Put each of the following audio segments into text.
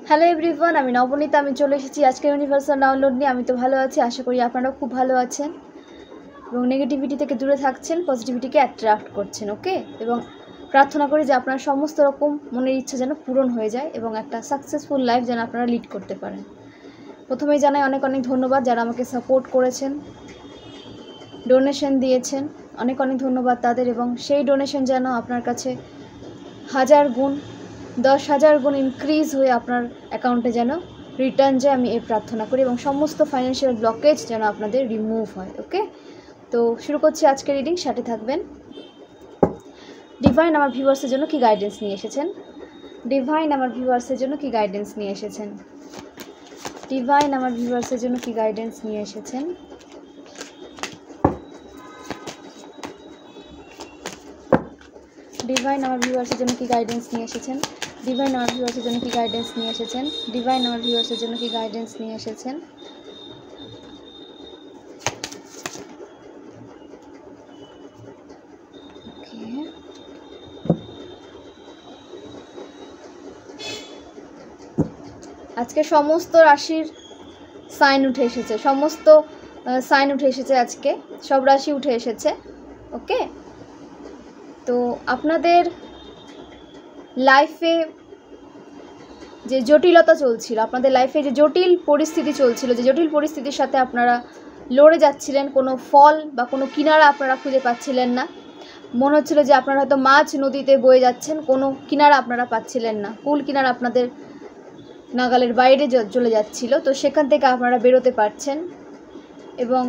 Hello everyone, আমি নবনীতা। আমি চলে এসেছি আজকের ইউনিভার্সাল ডাউনলোড নিয়ে। আমি তো ভালো আছি, আশা করি আপনারাও খুব ভালো আছেন এবং নেগেটিভিটি থেকে দূরে থাকছেন, পজিটিভিটিকে অ্যাট্রাক্ট করছেন। ওকে, এবং প্রার্থনা করি যে আপনার সমস্ত রকম মনের ইচ্ছা যেন পূরণ হয়ে যায় এবং একটা সাকসেসফুল লাইফ যেন আপনারা লিড করতে পারেন। প্রথমেই জানাই অনেক অনেক ধন্যবাদ যারা আমাকে সাপোর্ট করেছেন, ডোনেশন দিয়েছেন, অনেক অনেক ধন্যবাদ তাদের। এবং সেই ডোনেশন যেন আপনার কাছে 1000 গুণ 10,000 গুণ ইনক্রিজ হয়ে আপনার অ্যাকাউন্টে যেন রিটার্ন যায়, আমি এই প্রার্থনা করি। এবং সমস্ত ফাইন্যান্সিয়াল ব্লকেজ যেন আপনাদের রিমুভ হয়। ওকে, তো শুরু করছি আজকের রিডিং, সাথে থাকবেন। ডিভাইন আমার ভিউয়ার্সের জন্য কি গাইডেন্স নিয়ে এসেছেন? ডিভাইন আমার ভিউয়ার্সের জন্য কি গাইডেন্স নিয়ে এসেছেন? ডিভাইন আমার ভিউয়ার্সের জন্য কি গাইডেন্স নিয়ে এসেছেন? ডিভাইন আমার ভিউয়ার্সের জন্য কি গাইডেন্স নিয়ে এসেছেন? ডিভাইন আমার ভিউয়ার্সের জন্য কি গাইডেন্স নিয়ে এসেছেন? ডিভাইন আমার ভিউয়ার্সের জন্য কি গাইডেন্স নিয়ে এসেছেন? ওকে, আজকে সমস্ত রাশির সাইন উঠে এসেছে, সমস্ত সাইন উঠে এসেছে, আজকে সব রাশি উঠে এসেছে। ওকে, তো আপনাদের লাইফে যে জটিলতা চলছিল, আপনাদের লাইফে যে জটিল পরিস্থিতি চলছিল, যে জটিল পরিস্থিতির সাথে আপনারা লড়ে যাচ্ছিলেন, কোনো ফল বা কোনো কিনারা আপনারা খুঁজে পাচ্ছিলেন না। মনে হচ্ছিল যে আপনারা হয়তো মাছ নদীতে বয়ে যাচ্ছেন, কোনো কিনারা আপনারা পাচ্ছিলেন না, কুল কিনারা আপনাদের নাগালের বাইরে চলে যাচ্ছিল। তো সেখান থেকে আপনারা বেরোতে পারছেন এবং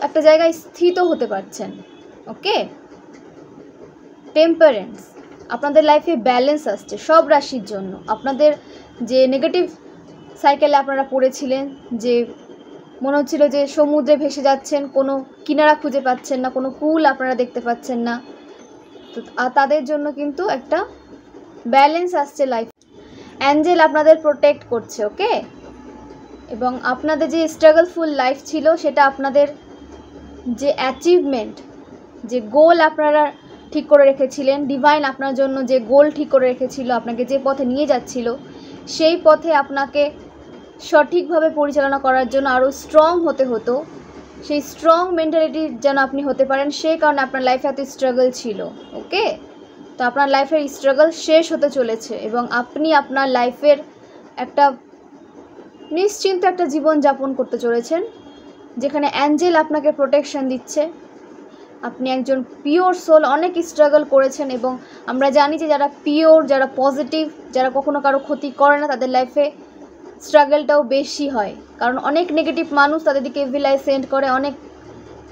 একটা জায়গায় স্থিত হতে পারছেন। ওকে, টেম্পারেন্স, আপনাদের লাইফে ব্যালেন্স আসছে সব রাশির জন্য। আপনাদের যে নেগেটিভ সাইকেলে আপনারা পড়েছিলেন, যে মনে হচ্ছিল যে সমুদ্রে ভেসে যাচ্ছেন, কোনো কিনারা খুঁজে পাচ্ছেন না, কোনো কুল আপনারা দেখতে পাচ্ছেন না, তো তাদের জন্য কিন্তু একটা ব্যালেন্স আসছে লাইফ। অ্যাঞ্জেল আপনাদের প্রোটেক্ট করছে। ওকে, এবং আপনাদের যে স্ট্রাগলফুল লাইফ ছিল, সেটা আপনাদের যে অ্যাচিভমেন্ট, যে গোল আপনারা ঠিক করে রেখেছিলেন, ডিভাইন আপনার জন্য যে গোল ঠিক করে রেখেছিল, আপনাকে যে পথে নিয়ে যাচ্ছিল, সেই পথে আপনাকে সঠিকভাবে পরিচালনা করার জন্য আরও স্ট্রং হতে হতো। সেই স্ট্রং মেন্টালিটি যেন আপনি হতে পারেন, সেই কারণে আপনার লাইফে এত স্ট্রাগল ছিল। ওকে, তো আপনার লাইফের স্ট্রাগল শেষ হতে চলেছে এবং আপনি আপনার লাইফের একটা নিশ্চিন্ত একটা জীবন যাপন করতে চলেছেন, যেখানে অ্যাঞ্জেল আপনাকে প্রোটেকশন দিচ্ছে। আপনি একজন পিওর সোল, অনেক স্ট্রাগল করেছেন এবং আমরা জানি যে যারা পিওর, যারা পজিটিভ, যারা কখনো কারো ক্ষতি করে না, তাদের লাইফে স্ট্রাগলটাও বেশি হয়। কারণ অনেক নেগেটিভ মানুষ তাদের দিকে এভিল আই সেন্ড করে, অনেক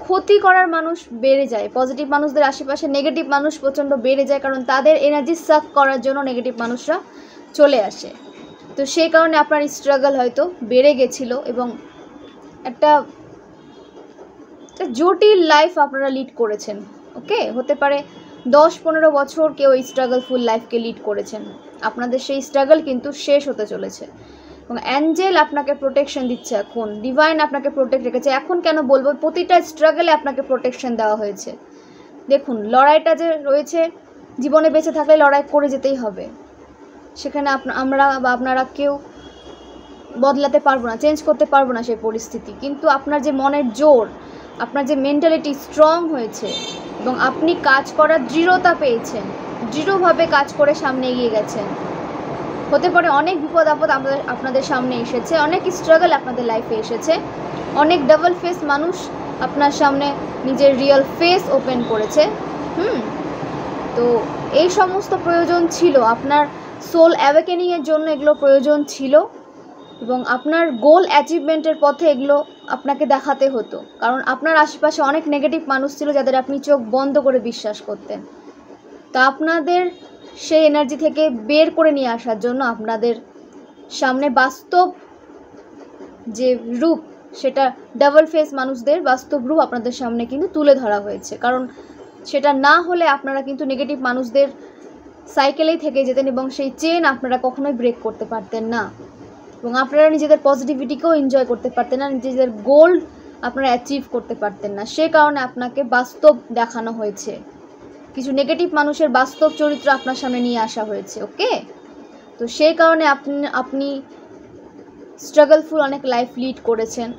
ক্ষতি করার মানুষ বেড়ে যায়। পজিটিভ মানুষদের আশেপাশে নেগেটিভ মানুষ প্রচণ্ড বেড়ে যায়, কারণ তাদের এনার্জি সাক করার জন্য নেগেটিভ মানুষরা চলে আসে। তো সেই কারণে আপনার স্ট্রাগল হয়তো বেড়ে গেছিলো এবং একটা জটিল লাইফ আপনারা লিড করেছেন। ওকে, হতে পারে 10-15 বছর কেউ এই স্ট্রাগলফুল লাইফকে লিড করেছেন। আপনাদের সেই স্ট্রাগল কিন্তু শেষ হতে চলেছে এবং অ্যাঞ্জেল আপনাকে প্রোটেকশন দিচ্ছে। এখন ডিভাইন আপনাকে প্রোটেক্ট রেখেছে। এখন কেন বলবো, প্রতিটা স্ট্রাগলে আপনাকে প্রোটেকশন দেওয়া হয়েছে। দেখুন, লড়াইটা যে রয়েছে, জীবনে বেঁচে থাকলে লড়াই করে যেতেই হবে। সেখানে আমরা বা আপনারা কেউ বদলাতে পারবো না, চেঞ্জ করতে পারবো না সেই পরিস্থিতি। কিন্তু আপনার যে মনের জোর, আপনার যে মেন্টালিটি স্ট্রং হয়েছে এবং আপনি কাজ করার দৃঢ়তা পেয়েছেন, দৃঢ়ভাবে কাজ করে সামনে এগিয়ে গেছেন। হতে পারে অনেক বিপদ আপদ আপনাদের সামনে এসেছে, অনেক স্ট্রাগল আপনাদের লাইফে এসেছে, অনেক ডাবল ফেস মানুষ আপনার সামনে নিজের রিয়েল ফেস ওপেন করেছে। তো এই সমস্ত প্রয়োজন ছিল, আপনার সোল অ্যাওয়েকেনিংয়ের জন্য এগুলো প্রয়োজন ছিল এবং আপনার গোল অ্যাচিভমেন্টের পথে এগুলো আপনাকে দেখাতে হতো। কারণ আপনার আশেপাশে অনেক নেগেটিভ মানুষ ছিল যাদের আপনি চোখ বন্ধ করে বিশ্বাস করতেন। তা আপনাদের সেই এনার্জি থেকে বের করে নিয়ে আসার জন্য আপনাদের সামনে বাস্তব যে রূপ, সেটা ডাবল ফেস মানুষদের বাস্তব রূপ আপনাদের সামনে কিন্তু তুলে ধরা হয়েছে। কারণ সেটা না হলে আপনারা কিন্তু নেগেটিভ মানুষদের সাইকেলেই থেকে যেতেন এবং সেই চেন আপনারা কখনোই ব্রেক করতে পারতেন না এবং আপনারা নিজেদের পজিটিভিটিকেও এনজয় করতে পারতেন না, নিজেদের গোল আপনারা অ্যাচিভ করতে পারতেন না। সে কারণে আপনাকে বাস্তব দেখানো হয়েছে, কিছু নেগেটিভ মানুষের বাস্তব চরিত্র আপনার সামনে নিয়ে আসা হয়েছে। ওকে, তো তো সেই কারণে আপনি স্ট্রাগলফুল অনেক লাইফ লিড করেছেন,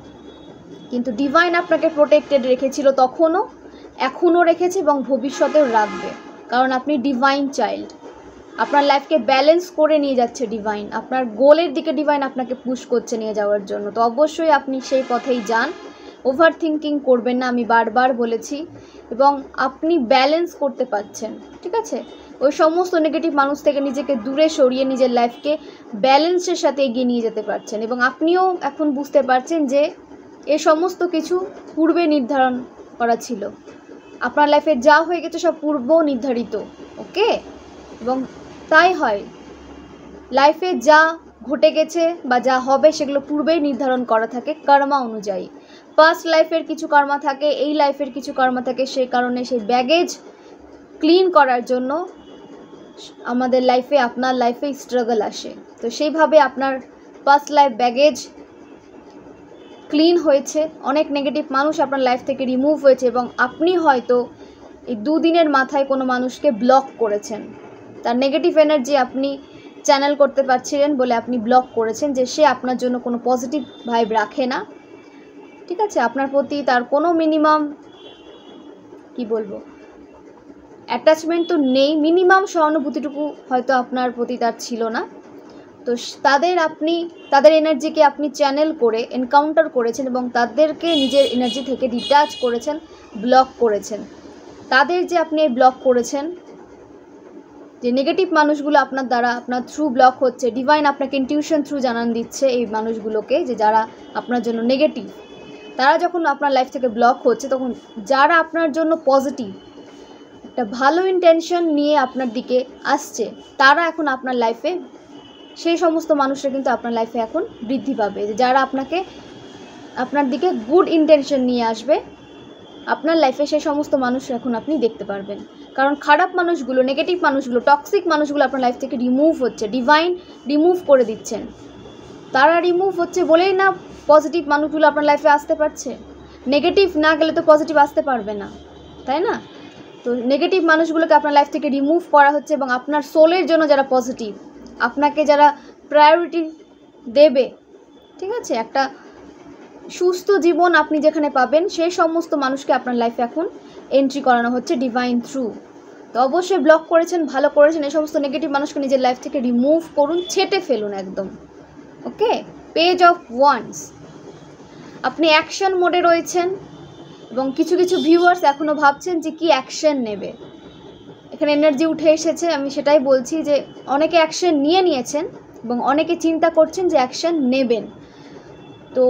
কিন্তু ডিভাইন আপনাকে প্রোটেক্টেড রেখেছিল তখনও, এখনও রেখেছে এবং ভবিষ্যতেও রাখবে, কারণ আপনি ডিভাইন চাইল্ড। আপনার লাইফকে ব্যালেন্স করে নিয়ে যাচ্ছে ডিভাইন, আপনার গোলের দিকে ডিভাইন আপনাকে পুশ করছে নিয়ে যাওয়ার জন্য। তো অবশ্যই আপনি সেই পথেই যান, ওভার থিঙ্কিং করবেন না, আমি বারবার বলেছি, এবং আপনি ব্যালেন্স করতে পারছেন, ঠিক আছে? ওই সমস্ত নেগেটিভ মানুষ থেকে নিজেকে দূরে সরিয়ে নিজের লাইফকে ব্যালেন্সের সাথে এগিয়ে নিয়ে যেতে পারছেন, এবং আপনিও এখন বুঝতে পারছেন যে এ সমস্ত কিছু পূর্বে নির্ধারণ করা ছিল। আপনার লাইফে যা হয়ে গেছে সব পূর্ব নির্ধারিত, ওকে? এবং তাই হয়, লাইফে যা ঘটে গেছে বা যা হবে সেগুলো পূর্বেই নির্ধারণ করা থাকে কর্মা অনুযায়ী। পাস্ট লাইফের কিছু কর্মা থাকে, এই লাইফের কিছু কর্মা থাকে, সেই কারণে সেই ব্যাগেজ ক্লিন করার জন্য আমাদের লাইফে, আপনার লাইফে স্ট্রাগল আসে। তো সেইভাবে আপনার পাস্ট লাইফ ব্যাগেজ ক্লিন হয়েছে, অনেক নেগেটিভ মানুষ আপনার লাইফ থেকে রিমুভ হয়েছে, এবং আপনি হয়তো এই 2 দিনের মাথায় কোনো মানুষকে ব্লক করেছেন, তার নেগেটিভ এনার্জি আপনি চ্যানেল করতে পারছিলেন বলে আপনি ব্লক করেছেন, যে সে আপনার জন্য কোনো পজিটিভ ভাইব রাখে না, ঠিক আছে? আপনার প্রতি তার কোনো মিনিমাম কি বলবো অ্যাটাচমেন্ট তো নেই, মিনিমাম সহানুভূতিটুকু হয়তো আপনার প্রতি তার ছিল না। তো তাদের এনার্জিকে আপনি চ্যানেল করে এনকাউন্টার করেছেন এবং তাদেরকে নিজের এনার্জি থেকে ডিটাচ করেছেন, ব্লক করেছেন। তাদের যে আপনি ব্লক করেছেন, যে নেগেটিভ মানুষগুলো আপনার দ্বারা আপনার থ্রু ব্লক হচ্ছে, ডিভাইন আপনাকে ইনটিউশন থ্রু জানান দিচ্ছে এই মানুষগুলোকে যে যারা আপনার জন্য নেগেটিভ, তারা যখন আপনার লাইফ থেকে ব্লক হচ্ছে, তখন যারা আপনার জন্য পজিটিভ একটা ভালো ইন্টেনশন নিয়ে আপনার দিকে আসছে, তারা এখন আপনার লাইফে, সেই সমস্ত মানুষরা কিন্তু আপনার লাইফে এখন বৃদ্ধি পাবে, যে যারা আপনার দিকে গুড ইন্টেনশন নিয়ে আসবে আপনার লাইফে, সেই সমস্ত মানুষ এখন আপনি দেখতে পারবেন। কারণ খারাপ মানুষগুলো, নেগেটিভ মানুষগুলো, টক্সিক মানুষগুলো আপনার লাইফ থেকে রিমুভ হচ্ছে, ডিভাইন রিমুভ করে দিচ্ছেন। তারা রিমুভ হচ্ছে বলেই না পজিটিভ মানুষগুলো আপনার লাইফে আসতে পারছে। নেগেটিভ না গেলে তো পজিটিভ আসতে পারবে না, তাই না? তো নেগেটিভ মানুষগুলোকে আপনার লাইফ থেকে রিমুভ করা হচ্ছে, এবং আপনার সোলের জন্য যারা পজিটিভ, আপনাকে যারা প্রায়োরিটি দেবে, ঠিক আছে, একটা সুস্থ জীবন আপনি যেখানে পাবেন, সেই সমস্ত মানুষকে আপনার লাইফে এখন এন্ট্রি করানো হচ্ছে ডিভাইন থ্রু। তো অবশ্যই ব্লক করেছেন, ভালো করেছেন, এই সমস্ত নেগেটিভ মানুষকে নিজের লাইফ থেকে রিমুভ করুন, ছেটে ফেলুন একদম, ওকে? পেজ অফ ওয়ান্স, আপনি অ্যাকশন মোডে রয়েছেন, এবং কিছু কিছু ভিউয়ার্স এখনও ভাবছেন যে কি অ্যাকশন নেবে। এখানে এনার্জি উঠে এসেছে, আমি সেটাই বলছি যে অনেকে অ্যাকশন নিয়েছেন এবং অনেকে চিন্তা করছেন যে অ্যাকশন নেবেন। তো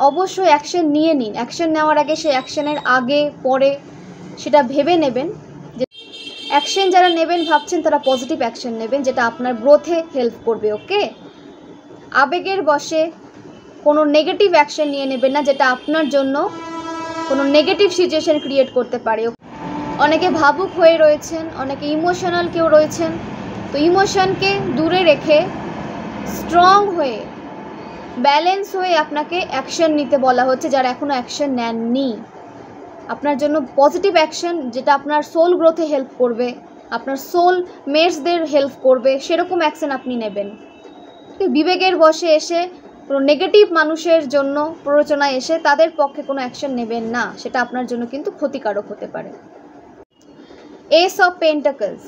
অবশ্যই অ্যাকশন নিয়ে নিন, অ্যাকশন নেওয়ার আগে সেই অ্যাকশনের আগে পরে সেটা ভেবে নেবেন। যে অ্যাকশন যারা নেবেন ভাবছেন তারা পজিটিভ অ্যাকশন নেবেন, যেটা আপনার গ্রোথে হেল্প করবে, ওকে? আবেগের বশে কোনো নেগেটিভ অ্যাকশন নিয়ে নেবেন না, যেটা আপনার জন্য কোনো নেগেটিভ সিচুয়েশন ক্রিয়েট করতে পারে। অনেকে ভাবুক হয়ে রয়েছেন, অনেকে ইমোশনাল কেউ রয়েছেন, তো ইমোশনকে দূরে রেখে স্ট্রং হয়ে ব্যালেন্স হয়ে আপনাকে অ্যাকশন নিতে বলা হচ্ছে, যারা এখনও অ্যাকশন নেননি। আপনার জন্য পজিটিভ অ্যাকশন, যেটা আপনার সোল গ্রোথে হেল্প করবে, আপনার সোল মেটসদের হেল্প করবে, সেরকম অ্যাকশন আপনি নেবেন। বিবেকের বশে এসে কোনো নেগেটিভ মানুষের জন্য প্ররোচনায় এসে তাদের পক্ষে কোনো অ্যাকশন নেবেন না, সেটা আপনার জন্য কিন্তু ক্ষতিকারক হতে পারে। এস অফ পেন্টাকলস,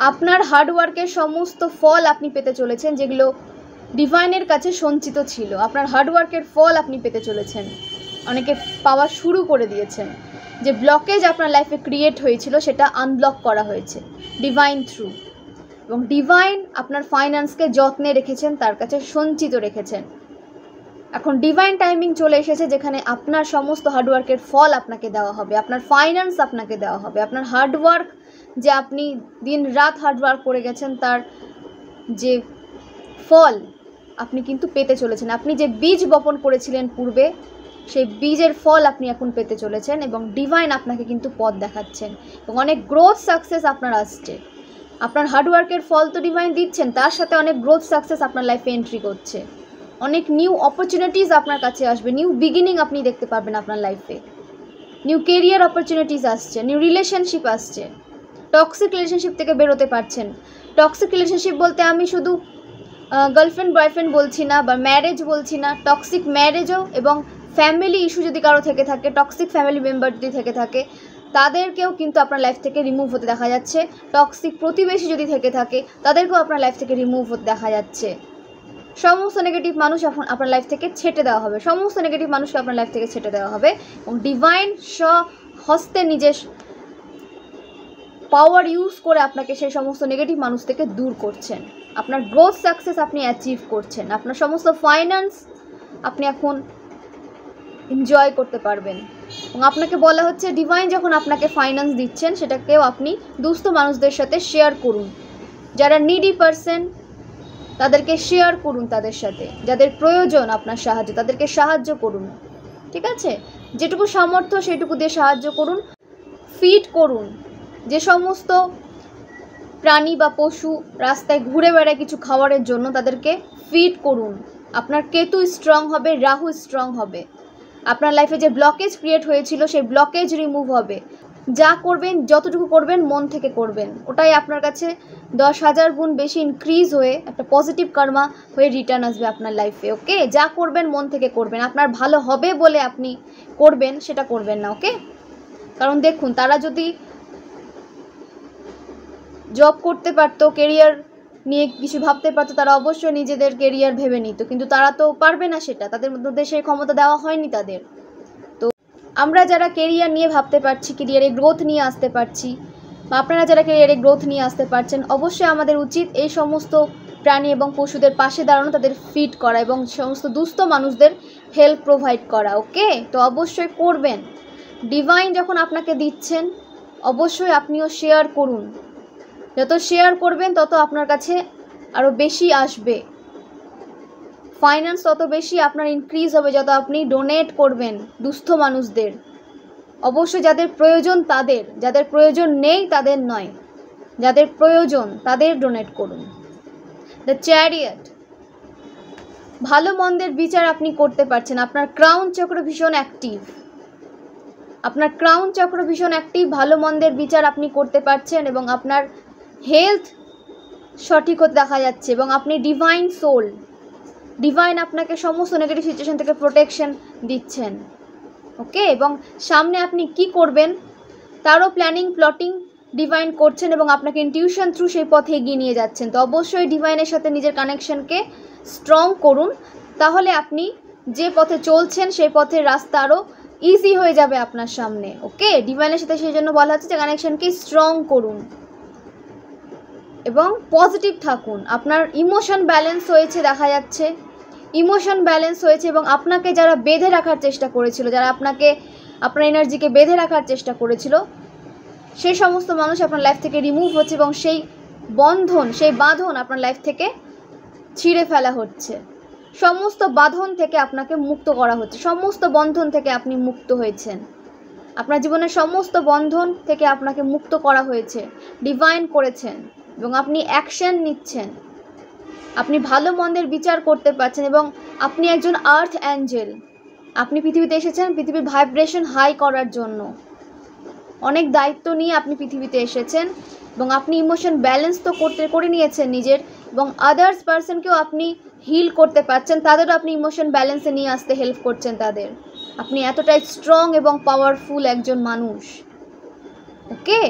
আপনার হার্ডওয়ার্কের সমস্ত ফল আপনি পেতে চলেছেন, যেগুলো ডিভাইনের কাছে সঞ্চিত ছিল। আপনার হার্ডওয়ার্কের ফল আপনি পেতে চলেছেন, অনেকে পাওয়া শুরু করে দিয়েছেন। যে ব্লকেজ আপনার লাইফে ক্রিয়েট হয়েছিল সেটা আনব্লক করা হয়েছে ডিভাইন থ্রু, এবং ডিভাইন আপনার ফাইন্যান্সকে যত্নে রেখেছেন, তার কাছে সঞ্চিত রেখেছেন। এখন ডিভাইন টাইমিং চলে এসেছে যেখানে আপনার সমস্ত হার্ডওয়ার্কের ফল আপনাকে দেওয়া হবে, আপনার ফাইন্যান্স আপনাকে দেওয়া হবে, আপনার হার্ডওয়ার্ক, যে আপনি দিন রাত হার্ডওয়ার্ক করে গেছেন তার যে ফল আপনি কিন্তু পেতে চলেছেন। আপনি যে বীজ বপন করেছিলেন পূর্বে, সেই বীজের ফল আপনি এখন পেতে চলেছেন, এবং ডিভাইন আপনাকে কিন্তু পথ দেখাচ্ছেন, এবং অনেক গ্রোথ সাকসেস আপনার আসছে। আপনার হার্ডওয়ার্কের ফল তো ডিভাইন দিচ্ছেন, তার সাথে অনেক গ্রোথ সাকসেস আপনার লাইফে এন্ট্রি করছে, অনেক নিউ অপরচুনিটিস আপনার কাছে আসবে, নিউ বিগিনিং আপনি দেখতে পারবেন আপনার লাইফে, নিউ কেরিয়ার অপরচুনিটিস আসছে, নিউ রিলেশনশিপ আসছে, টক্সিক রিলেশনশিপ থেকে বেরোতে পারছেন। টক্সিক রিলেশনশিপ বলতে আমি শুধু গার্লফ্রেন্ড বয়ফ্রেন্ড বলছি না, বা ম্যারেজ বলছি না, টক্সিক ম্যারেজও এবং ফ্যামিলি ইস্যু যদি কারো থেকে থাকে, টক্সিক ফ্যামিলি মেম্বার যদি থেকে থাকে, তাদেরকেও কিন্তু আপনার লাইফ থেকে রিমুভ হতে দেখা যাচ্ছে। টক্সিক প্রতিবেশী যদি থেকে থাকে, তাদেরকেও আপনার লাইফ থেকে রিমুভ হতে দেখা যাচ্ছে। সমস্ত নেগেটিভ মানুষ এখন আপনার লাইফ থেকে ছেটে দেওয়া হবে, সমস্ত নেগেটিভ মানুষকে আপনার লাইফ থেকে ছেটে দেওয়া হবে, এবং ডিভাইন স্বহস্তে নিজের পাওয়ার ইউজ করে আপনাকে সেই সমস্ত নেগেটিভ মানুষ থেকে দূর করছেন। আপনার গ্রোথ সাকসেস আপনি অ্যাচিভ করছেন, আপনার সমস্ত ফাইন্যান্স আপনি এখন এনজয় করতে পারবেন। এবং আপনাকে বলা হচ্ছে ডিভাইন যখন আপনাকে ফাইন্যান্স দিচ্ছেন, সেটাকেও আপনি দুস্থ মানুষদের সাথে শেয়ার করুন। যারা নিডি পারসন, তাদেরকে শেয়ার করুন, তাদের সাথে যাদের প্রয়োজন আপনার সাহায্য, তাদেরকে সাহায্য করুন। ঠিক আছে, যেটুকু সামর্থ্য সেটুকু দিয়ে সাহায্য করুন। ফিড করুন, যে সমস্ত প্রাণী বা পশু রাস্তায় ঘুরে বেড়ায় কিছু খাবারের জন্য, তাদেরকে ফিড করুন। আপনার কেতু স্ট্রং হবে, রাহু স্ট্রং হবে, আপনার লাইফে যে ব্লকেজ ক্রিয়েট হয়েছিল সেই ব্লকেজ রিমুভ হবে। যা করবেন, যতটুকু করবেন মন থেকে করবেন, ওটাই আপনার কাছে 10,000 গুণ বেশি ইনক্রিজ হয়ে একটা পজিটিভ কর্মা হয়ে রিটার্ন আসবে আপনার লাইফে। ওকে, যা করবেন মন থেকে করবেন, আপনার ভালো হবে বলে আপনি করবেন সেটা করবেন না। ওকে, কারণ দেখুন, তারা যদি জব করতে পারতো, কেরিয়ার নিয়ে কিছু ভাবতে পারতো, তারা অবশ্যই নিজেদের কেরিয়ার ভেবে নিত, কিন্তু তারা তো পারবে না সেটা, তাদের মধ্যে সেই ক্ষমতা দেওয়া হয়নি তাদের। তো আমরা যারা কেরিয়ার নিয়ে ভাবতে পারছি, কেরিয়ারে গ্রোথ নিয়ে আসতে পারছি, বা আপনারা যারা কেরিয়ারে গ্রোথ নিয়ে আসতে পারছেন, অবশ্যই আমাদের উচিত এই সমস্ত প্রাণী এবং পশুদের পাশে দাঁড়ানো, তাদের ফিট করা এবং সমস্ত দুস্থ মানুষদের হেল্প প্রোভাইড করা। ওকে, তো অবশ্যই করবেন। ডিভাইন যখন আপনাকে দিচ্ছেন, অবশ্যই আপনিও শেয়ার করুন। যত শেয়ার করবেন তত আপনার কাছে আরও বেশি আসবে, ফাইন্যান্স তত বেশি আপনার ইনক্রিজ হবে যত আপনি ডোনেট করবেন দুস্থ মানুষদের। অবশ্যই যাদের প্রয়োজন তাদের, যাদের প্রয়োজন নেই তাদের নয়, যাদের প্রয়োজন তাদের ডোনেট করুন। দ্য চ্যারিয়ট, ভালো মন্দের বিচার আপনি করতে পারছেন। আপনার ক্রাউন চক্র ভীষণ অ্যাক্টিভ, আপনার ক্রাউন চক্র ভীষণ অ্যাক্টিভ, ভালো মন্দের বিচার আপনি করতে পারছেন, এবং আপনার হেলথ সঠিক হতে দেখা যাচ্ছে, এবং আপনি ডিভাইন সোল, ডিভাইন আপনাকে সমস্ত নেগেটিভ সিচুয়েশন থেকে প্রোটেকশন দিচ্ছেন। ওকে, এবং সামনে আপনি কি করবেন তারও প্ল্যানিং প্লটিং ডিভাইন করছেন, এবং আপনাকে ইনটিউশন থ্রু সেই পথে এগিয়ে নিয়ে যাচ্ছেন। তো অবশ্যই ডিভাইনের সাথে নিজের কানেকশনকে স্ট্রং করুন, তাহলে আপনি যে পথে চলছেন সেই পথের রাস্তা আরও ইজি হয়ে যাবে আপনার সামনে। ওকে, ডিভাইনের সাথে সেই জন্য বলা হচ্ছে যে কানেকশনকে স্ট্রং করুন এবং পজিটিভ থাকুন। আপনার ইমোশন ব্যালেন্স হয়েছে দেখা যাচ্ছে, ইমোশন ব্যালেন্স হয়েছে, এবং আপনাকে যারা বেঁধে রাখার চেষ্টা করেছিল, যারা আপনাকে আপনার এনার্জিকে বেঁধে রাখার চেষ্টা করেছিল, সেই সমস্ত মানুষ আপনার লাইফ থেকে রিমুভ হচ্ছে, এবং সেই বন্ধন, সেই বাঁধন আপনার লাইফ থেকে ছিঁড়ে ফেলা হচ্ছে। সমস্ত বাঁধন থেকে আপনাকে মুক্ত করা হচ্ছে, সমস্ত বন্ধন থেকে আপনি মুক্ত হয়েছেন। আপনার জীবনের সমস্ত বন্ধন থেকে আপনাকে মুক্ত করা হয়েছে, ডিভাইন করেছেন, এবং আপনি অ্যাকশন নিচ্ছেন। আপনি ভালো মন্দের বিচার করতে পারছেন, এবং আপনি একজন আর্থ অ্যাঞ্জেল। আপনি পৃথিবীতে এসেছেন পৃথিবীর ভাইব্রেশন হাই করার জন্য। অনেক দায়িত্ব নিয়ে আপনি পৃথিবীতে এসেছেন, এবং আপনি ইমোশন ব্যালেন্স তো করে নিয়েছেন নিজের, এবং আদার্স পার্সনকেও আপনি হিল করতে পারছেন, তাদেরও আপনি ইমোশন ব্যালেন্সে নিয়ে আসতে হেল্প করছেন তাদের। আপনি এতটাই স্ট্রং এবং পাওয়ারফুল একজন মানুষ। ওকে,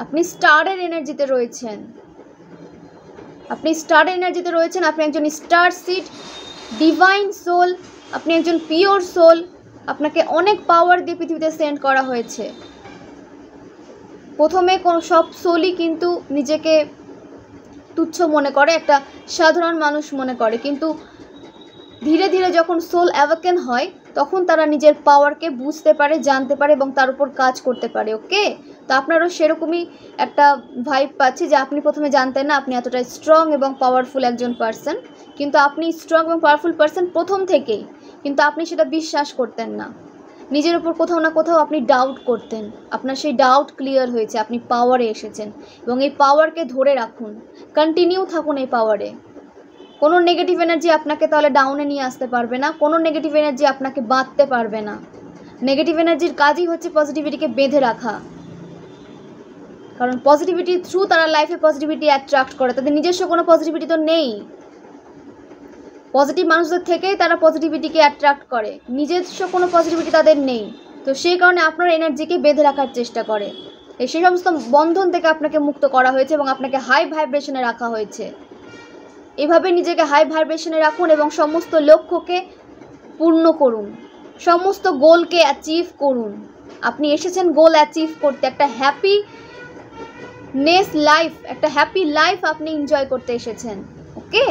আপনি স্টারের এনার্জিতে রয়েছেন, আপনি স্টারের এনার্জিতে রয়েছেন, আপনি একজন স্টার সিড ডিভাইন সোল, আপনি একজন পিওর সোল। আপনাকে অনেক পাওয়ার দিয়ে পৃথিবীতে সেন্ড করা হয়েছে। প্রথমে সব সোলই কিন্তু নিজেকে তুচ্ছ মনে করে, একটা সাধারণ মানুষ মনে করে, কিন্তু ধীরে ধীরে যখন সোল অ্যাওয়াকেন হয় তখন তারা নিজের পাওয়ারকে বুঝতে পারে, জানতে পারে, এবং তার উপর কাজ করতে পারে। ওকে, তো আপনারও সেরকমই একটা ভাইব পাচ্ছি যে আপনি প্রথমে জানতেন না আপনি এতটাই স্ট্রং এবং পাওয়ারফুল একজন পার্সন, কিন্তু আপনি স্ট্রং এবং পাওয়ারফুল পার্সন প্রথম থেকেই, কিন্তু আপনি সেটা বিশ্বাস করতেন না। নিজের উপর কোথাও না কোথাও আপনি ডাউট করতেন, আপনার সেই ডাউট ক্লিয়ার হয়েছে, আপনি পাওয়ারে এসেছেন, এবং এই পাওয়ারকে ধরে রাখুন, কন্টিনিউ থাকুন এই পাওয়ারে। কোনো নেগেটিভ এনার্জি আপনাকে তাহলে ডাউনে নিয়ে আসতে পারবে না, কোনো নেগেটিভ এনার্জি আপনাকে বাঁধতে পারবে না। নেগেটিভ এনার্জির কাজই হচ্ছে পজিটিভিটিকে বেঁধে রাখা, কারণ পজিটিভিটি থ্রু তারা লাইফে পজিটিভিটি অ্যাট্রাক্ট করে, তাদের নিজস্ব কোনো পজিটিভিটি তো নেই। পজিটিভ মানুষদের থেকেই তারা পজিটিভিটিকে অ্যাট্রাক্ট করে, নিজস্ব কোনো পজিটিভিটি তাদের নেই। তো সেই কারণে আপনার এনার্জিকে বেঁধে রাখার চেষ্টা করে। সেই সমস্ত বন্ধন থেকে আপনাকে মুক্ত করা হয়েছে এবং আপনাকে হাই ভাইব্রেশনে রাখা হয়েছে। এভাবে নিজেকে হাই ভাইব্রেশনে রাখুন এবং সমস্ত লক্ষ্যকে পূর্ণ করুন, সমস্ত গোলকে অ্যাচিভ করুন। আপনি এসেছেন গোল অ্যাচিভ করতে, একটা হ্যাপিনেস লাইফ, একটা হ্যাপি লাইফ আপনি এনজয় করতে এসেছেন। ওকে,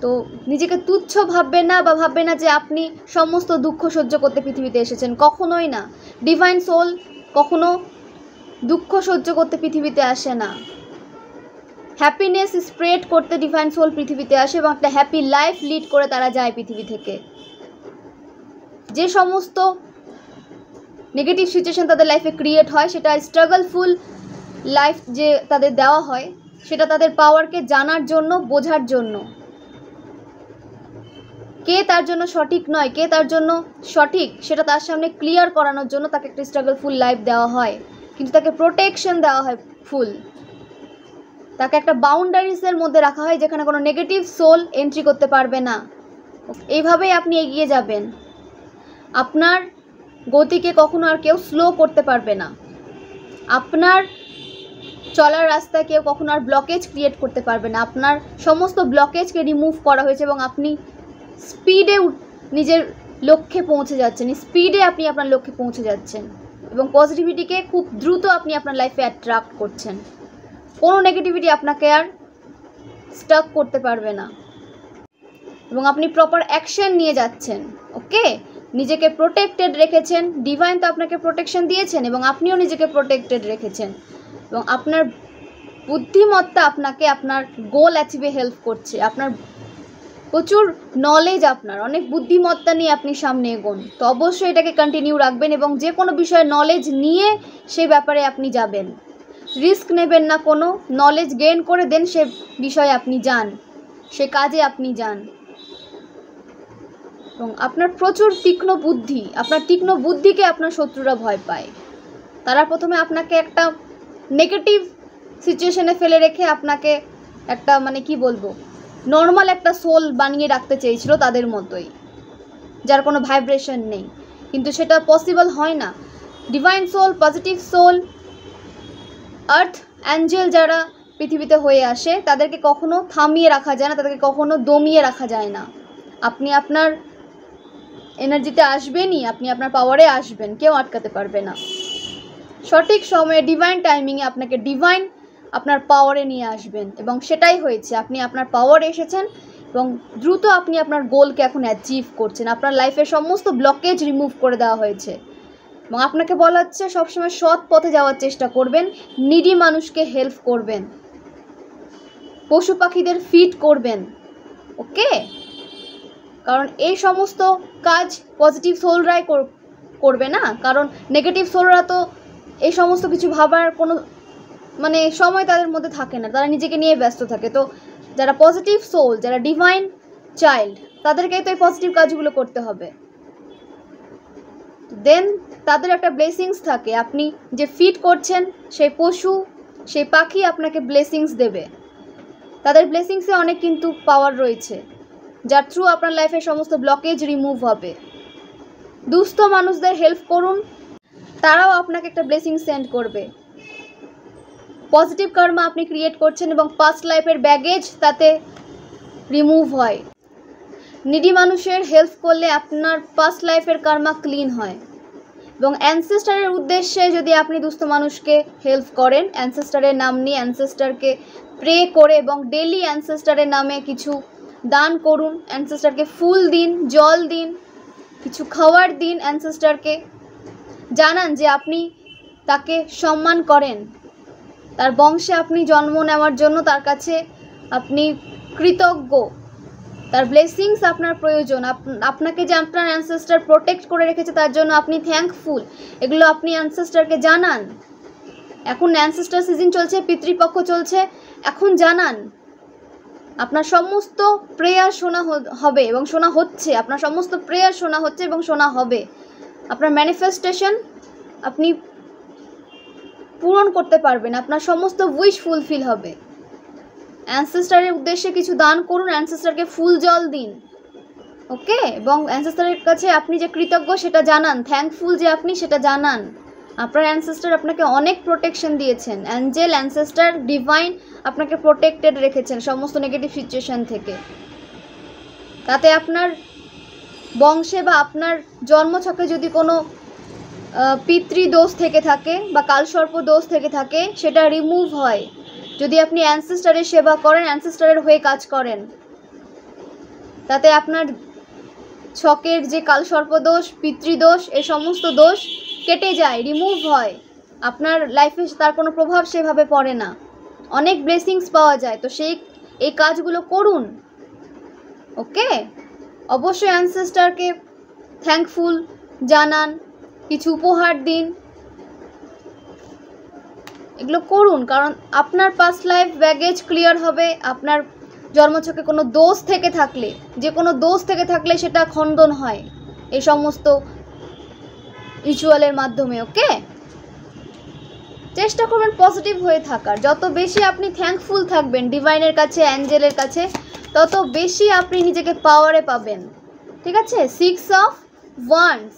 তো নিজেকে তুচ্ছ ভাববেন না বা ভাববেন না যে আপনি সমস্ত দুঃখ সহ্য করতে পৃথিবীতে এসেছেন, কখনোই না। ডিভাইন সোল কখনো দুঃখ সহ্য করতে পৃথিবীতে আসে না, হ্যাপিনেস স্প্রেড করতে ডিভাইন সোল পৃথিবীতে আসে এবং একটা হ্যাপি লাইফ লিড করে তারা যায় পৃথিবী থেকে। যে সমস্ত নেগেটিভ সিচুয়েশন তাদের লাইফে ক্রিয়েট হয়, সেটা স্ট্রাগলফুল লাইফ যে তাদের দেওয়া হয়, সেটা তাদের পাওয়ারকে জানার জন্য, বোঝার জন্য। কে তার জন্য সঠিক নয়, কে তার জন্য সঠিক, সেটা তার সামনে ক্লিয়ার করানোর জন্য তাকে একটা স্ট্রাগলফুল লাইফ দেওয়া হয়, কিন্তু তাকে প্রোটেকশন দেওয়া হয় ফুল। তাকে একটা বাউন্ডারিজের মধ্যে রাখা হয় যেখানে কোনো নেগেটিভ সোল এন্ট্রি করতে পারবে না। এইভাবেই আপনি এগিয়ে যাবেন। আপনার গতিকে কখনো আর কেউ স্লো করতে পারবে না। আপনার চলার রাস্তায় কেউ কখনো আর ব্লকেজ ক্রিয়েট করতে পারবে না। আপনার সমস্ত ব্লকেজকে রিমুভ করা হয়েছে এবং আপনি স্পিডে নিজের লক্ষ্যে পৌঁছে যাচ্ছেন, স্পিডে আপনি আপনার লক্ষ্যে পৌঁছে যাচ্ছেন এবং পজিটিভিটিকে খুব দ্রুত আপনি আপনার লাইফে অ্যাট্রাক্ট করছেন। কোনো নেগেটিভিটি আপনাকে আর স্টাক করতে পারবে না এবং আপনি প্রপার অ্যাকশন নিয়ে যাচ্ছেন। ওকে, নিজেকে প্রোটেক্টেড রেখেছেন, ডিভাইন তো আপনাকে প্রোটেকশন দিয়েছেন এবং আপনিও নিজেকে প্রোটেক্টেড রেখেছেন এবং আপনার বুদ্ধিমত্তা আপনাকে আপনার গোল অ্যাচিভে হেল্প করছে। আপনার প্রচুর নলেজ, আপনার অনেক বুদ্ধিমত্তা নিয়ে আপনি সামনে এগোন, তো অবশ্যই এটাকে কন্টিনিউ রাখবেন এবং যে কোনো বিষয়ে নলেজ নিয়ে সেই ব্যাপারে আপনি যাবেন। রিস্ক নেবেন না, কোনো নলেজ গেইন করে দেন সে বিষয়ে আপনি যান, সে কাজে আপনি যান। এবং আপনার প্রচুর তীক্ষ্ণ বুদ্ধি, আপনার তীক্ষ্ণ বুদ্ধিকে আপনার শত্রুরা ভয় পায়। তারা প্রথমে আপনাকে একটা নেগেটিভ সিচুয়েশনে ফেলে রেখে আপনাকে একটা মানে কি বলবো, নর্মাল একটা সোল বানিয়ে রাখতে চেয়েছিল তাদের মতোই, যার কোনো ভাইব্রেশন নেই, কিন্তু সেটা পসিবল হয় না। ডিভাইন সোল, পজিটিভ সোল, আর্থ অ্যাঞ্জেল যারা পৃথিবীতে হয়ে আসে তাদেরকে কখনো থামিয়ে রাখা যায় না, তাদেরকে কখনো দমিয়ে রাখা যায় না। আপনি আপনার এনার্জিতে আসবেনই, আপনি আপনার পাওয়ারে আসবেন, কেউ আটকাতে পারবে না। সঠিক সময়ে ডিভাইন টাইমিংয়ে আপনাকে ডিভাইন আপনার পাওয়ারে নিয়ে আসবেন এবং সেটাই হয়েছে। আপনি আপনার পাওয়ারে এসেছেন এবং দ্রুত আপনি আপনার গোলকে এখন অ্যাচিভ করছেন। আপনার লাইফের সমস্ত ব্লকেজ রিমুভ করে দেওয়া হয়েছে এবং আপনাকে বলা হচ্ছে সবসময় সৎ পথে যাওয়ার চেষ্টা করবেন, নিডি মানুষকে হেল্প করবেন, পশু পাখিদের ফিড করবেন। ওকে, কারণ এই সমস্ত কাজ পজিটিভ সোলরাই করবে না, কারণ নেগেটিভ সোলরা তো এই সমস্ত কিছু ভাবার কোনো মানে সময় তাদের মধ্যে থাকে না, তারা নিজেকে নিয়ে ব্যস্ত থাকে। তো যারা পজিটিভ সোল, যারা ডিভাইন চাইল্ড, তাদেরকেই তো এই পজিটিভ কাজগুলো করতে হবে। দেন তাদের একটা ব্লেসিংস থাকে, আপনি যে ফিড করছেন সেই পশু, সেই পাখি আপনাকে ব্লেসিংস দেবে। তাদের ব্লেসিংসে অনেক কিন্তু পাওয়ার রয়েছে, যার থ্রু আপনার লাইফে সমস্ত ব্লকেজ রিমুভ হবে। দুস্থ মানুষদের হেল্প করুন, তারাও আপনাকে একটা ব্লেসিং সেন্ড করবে। পজিটিভ কর্মা আপনি ক্রিয়েট করছেন এবং পাস্ট লাইফের ব্যাগেজ তাতে রিমুভ হয়। নিডি মানুষের হেল্প করলে আপনার পাস্ট লাইফের কর্মা ক্লিন হয় এবং অ্যানসেস্টারের উদ্দেশ্যে যদি আপনি দুস্থ মানুষকে হেল্প করেন, অ্যানসেস্টারের নাম নিয়ে অ্যানসেস্টারকে প্রে করে এবং ডেলি অ্যানসেস্টারের নামে কিছু দান করুন, অ্যানসেস্টারকে ফুল দিন, জল দিন, কিছু খাওয়ার দিন, অ্যানসেস্টারকে জানান যে আপনি তাকে সম্মান করেন, তার বংশে আপনি জন্ম নেওয়ার জন্য তার কাছে আপনি কৃতজ্ঞ, তার ব্লেসিংস আপনার প্রয়োজন, আপনাকে যে আপনার অ্যানসেস্টার প্রোটেক্ট করে রেখেছে তার জন্য আপনি থ্যাঙ্কফুল, এগুলো আপনি অ্যানসেস্টারকে জানান। এখন অ্যানসেস্টার সিজন চলছে, পিতৃপক্ষ চলছে, এখন জানান। আপনার সমস্ত প্রেয়ার শোনা হবে এবং শোনা হচ্ছে, আপনার সমস্ত প্রেয়ার শোনা হচ্ছে এবং শোনা হবে। আপনার ম্যানিফেস্টেশন আপনি পূরণ করতে পারবেন, আপনার সমস্ত উইশ ফুলফিল হবে। অ্যানসেস্টারের উদ্দেশ্যে কিছু দান করুন, অ্যানসেস্টারকে ফুল জল দিন, ওকে। এবং অ্যানসেস্টারের কাছে আপনি যে কৃতজ্ঞ সেটা জানান, থ্যাঙ্কফুল যে আপনি সেটা জানান। আপনার অ্যানসেস্টার আপনাকে অনেক প্রোটেকশন দিয়েছেন, অ্যাঞ্জেল, অ্যানসেস্টার, ডিভাইন আপনাকে প্রোটেক্টেড রেখেছেন সমস্ত নেগেটিভ সিচুয়েশন থেকে। তাতে আপনার বংশে বা আপনার জন্মছকে যদি কোনো পিতৃদোষ থেকে থাকে বা কালসর্প দোষ থেকে থাকে সেটা রিমুভ হয় যদি আপনি অ্যানসেস্টারের সেবা করেন, অ্যানসেস্টারের হয়ে কাজ করেন। তাতে আপনার ছকের যে কালসর্প দোষ, পিতৃদোষ, এই সমস্ত দোষ কেটে যায়, রিমুভ হয়, আপনার লাইফে তার কোনো প্রভাব সেভাবে পড়ে না, অনেক ব্লেসিংস পাওয়া যায়। তো এই কাজগুলো করুন, ওকে। অবশ্যই অ্যানসেস্টারকে থ্যাঙ্কফুল জানান, কিছু উপহার দিন, এগুলো করুন, কারণ আপনার পাস্ট লাইফ ব্যাগেজ ক্লিয়ার হবে। আপনার জন্মছকে কোনো দোষ থেকে থাকলে, যে কোনো দোষ থেকে থাকলে সেটা খণ্ডন হয় এই সমস্ত রিচুয়ালের মাধ্যমে, ওকে। চেষ্টা করবেন পজিটিভ হয়ে থাকার, যত বেশি আপনি থ্যাঙ্কফুল থাকবেন ডিভাইনের কাছে, অ্যাঞ্জেলের কাছে, তত বেশি আপনি নিজেকে পাওয়ারে পাবেন, ঠিক আছে। 6 অফ ওয়ান্ডস,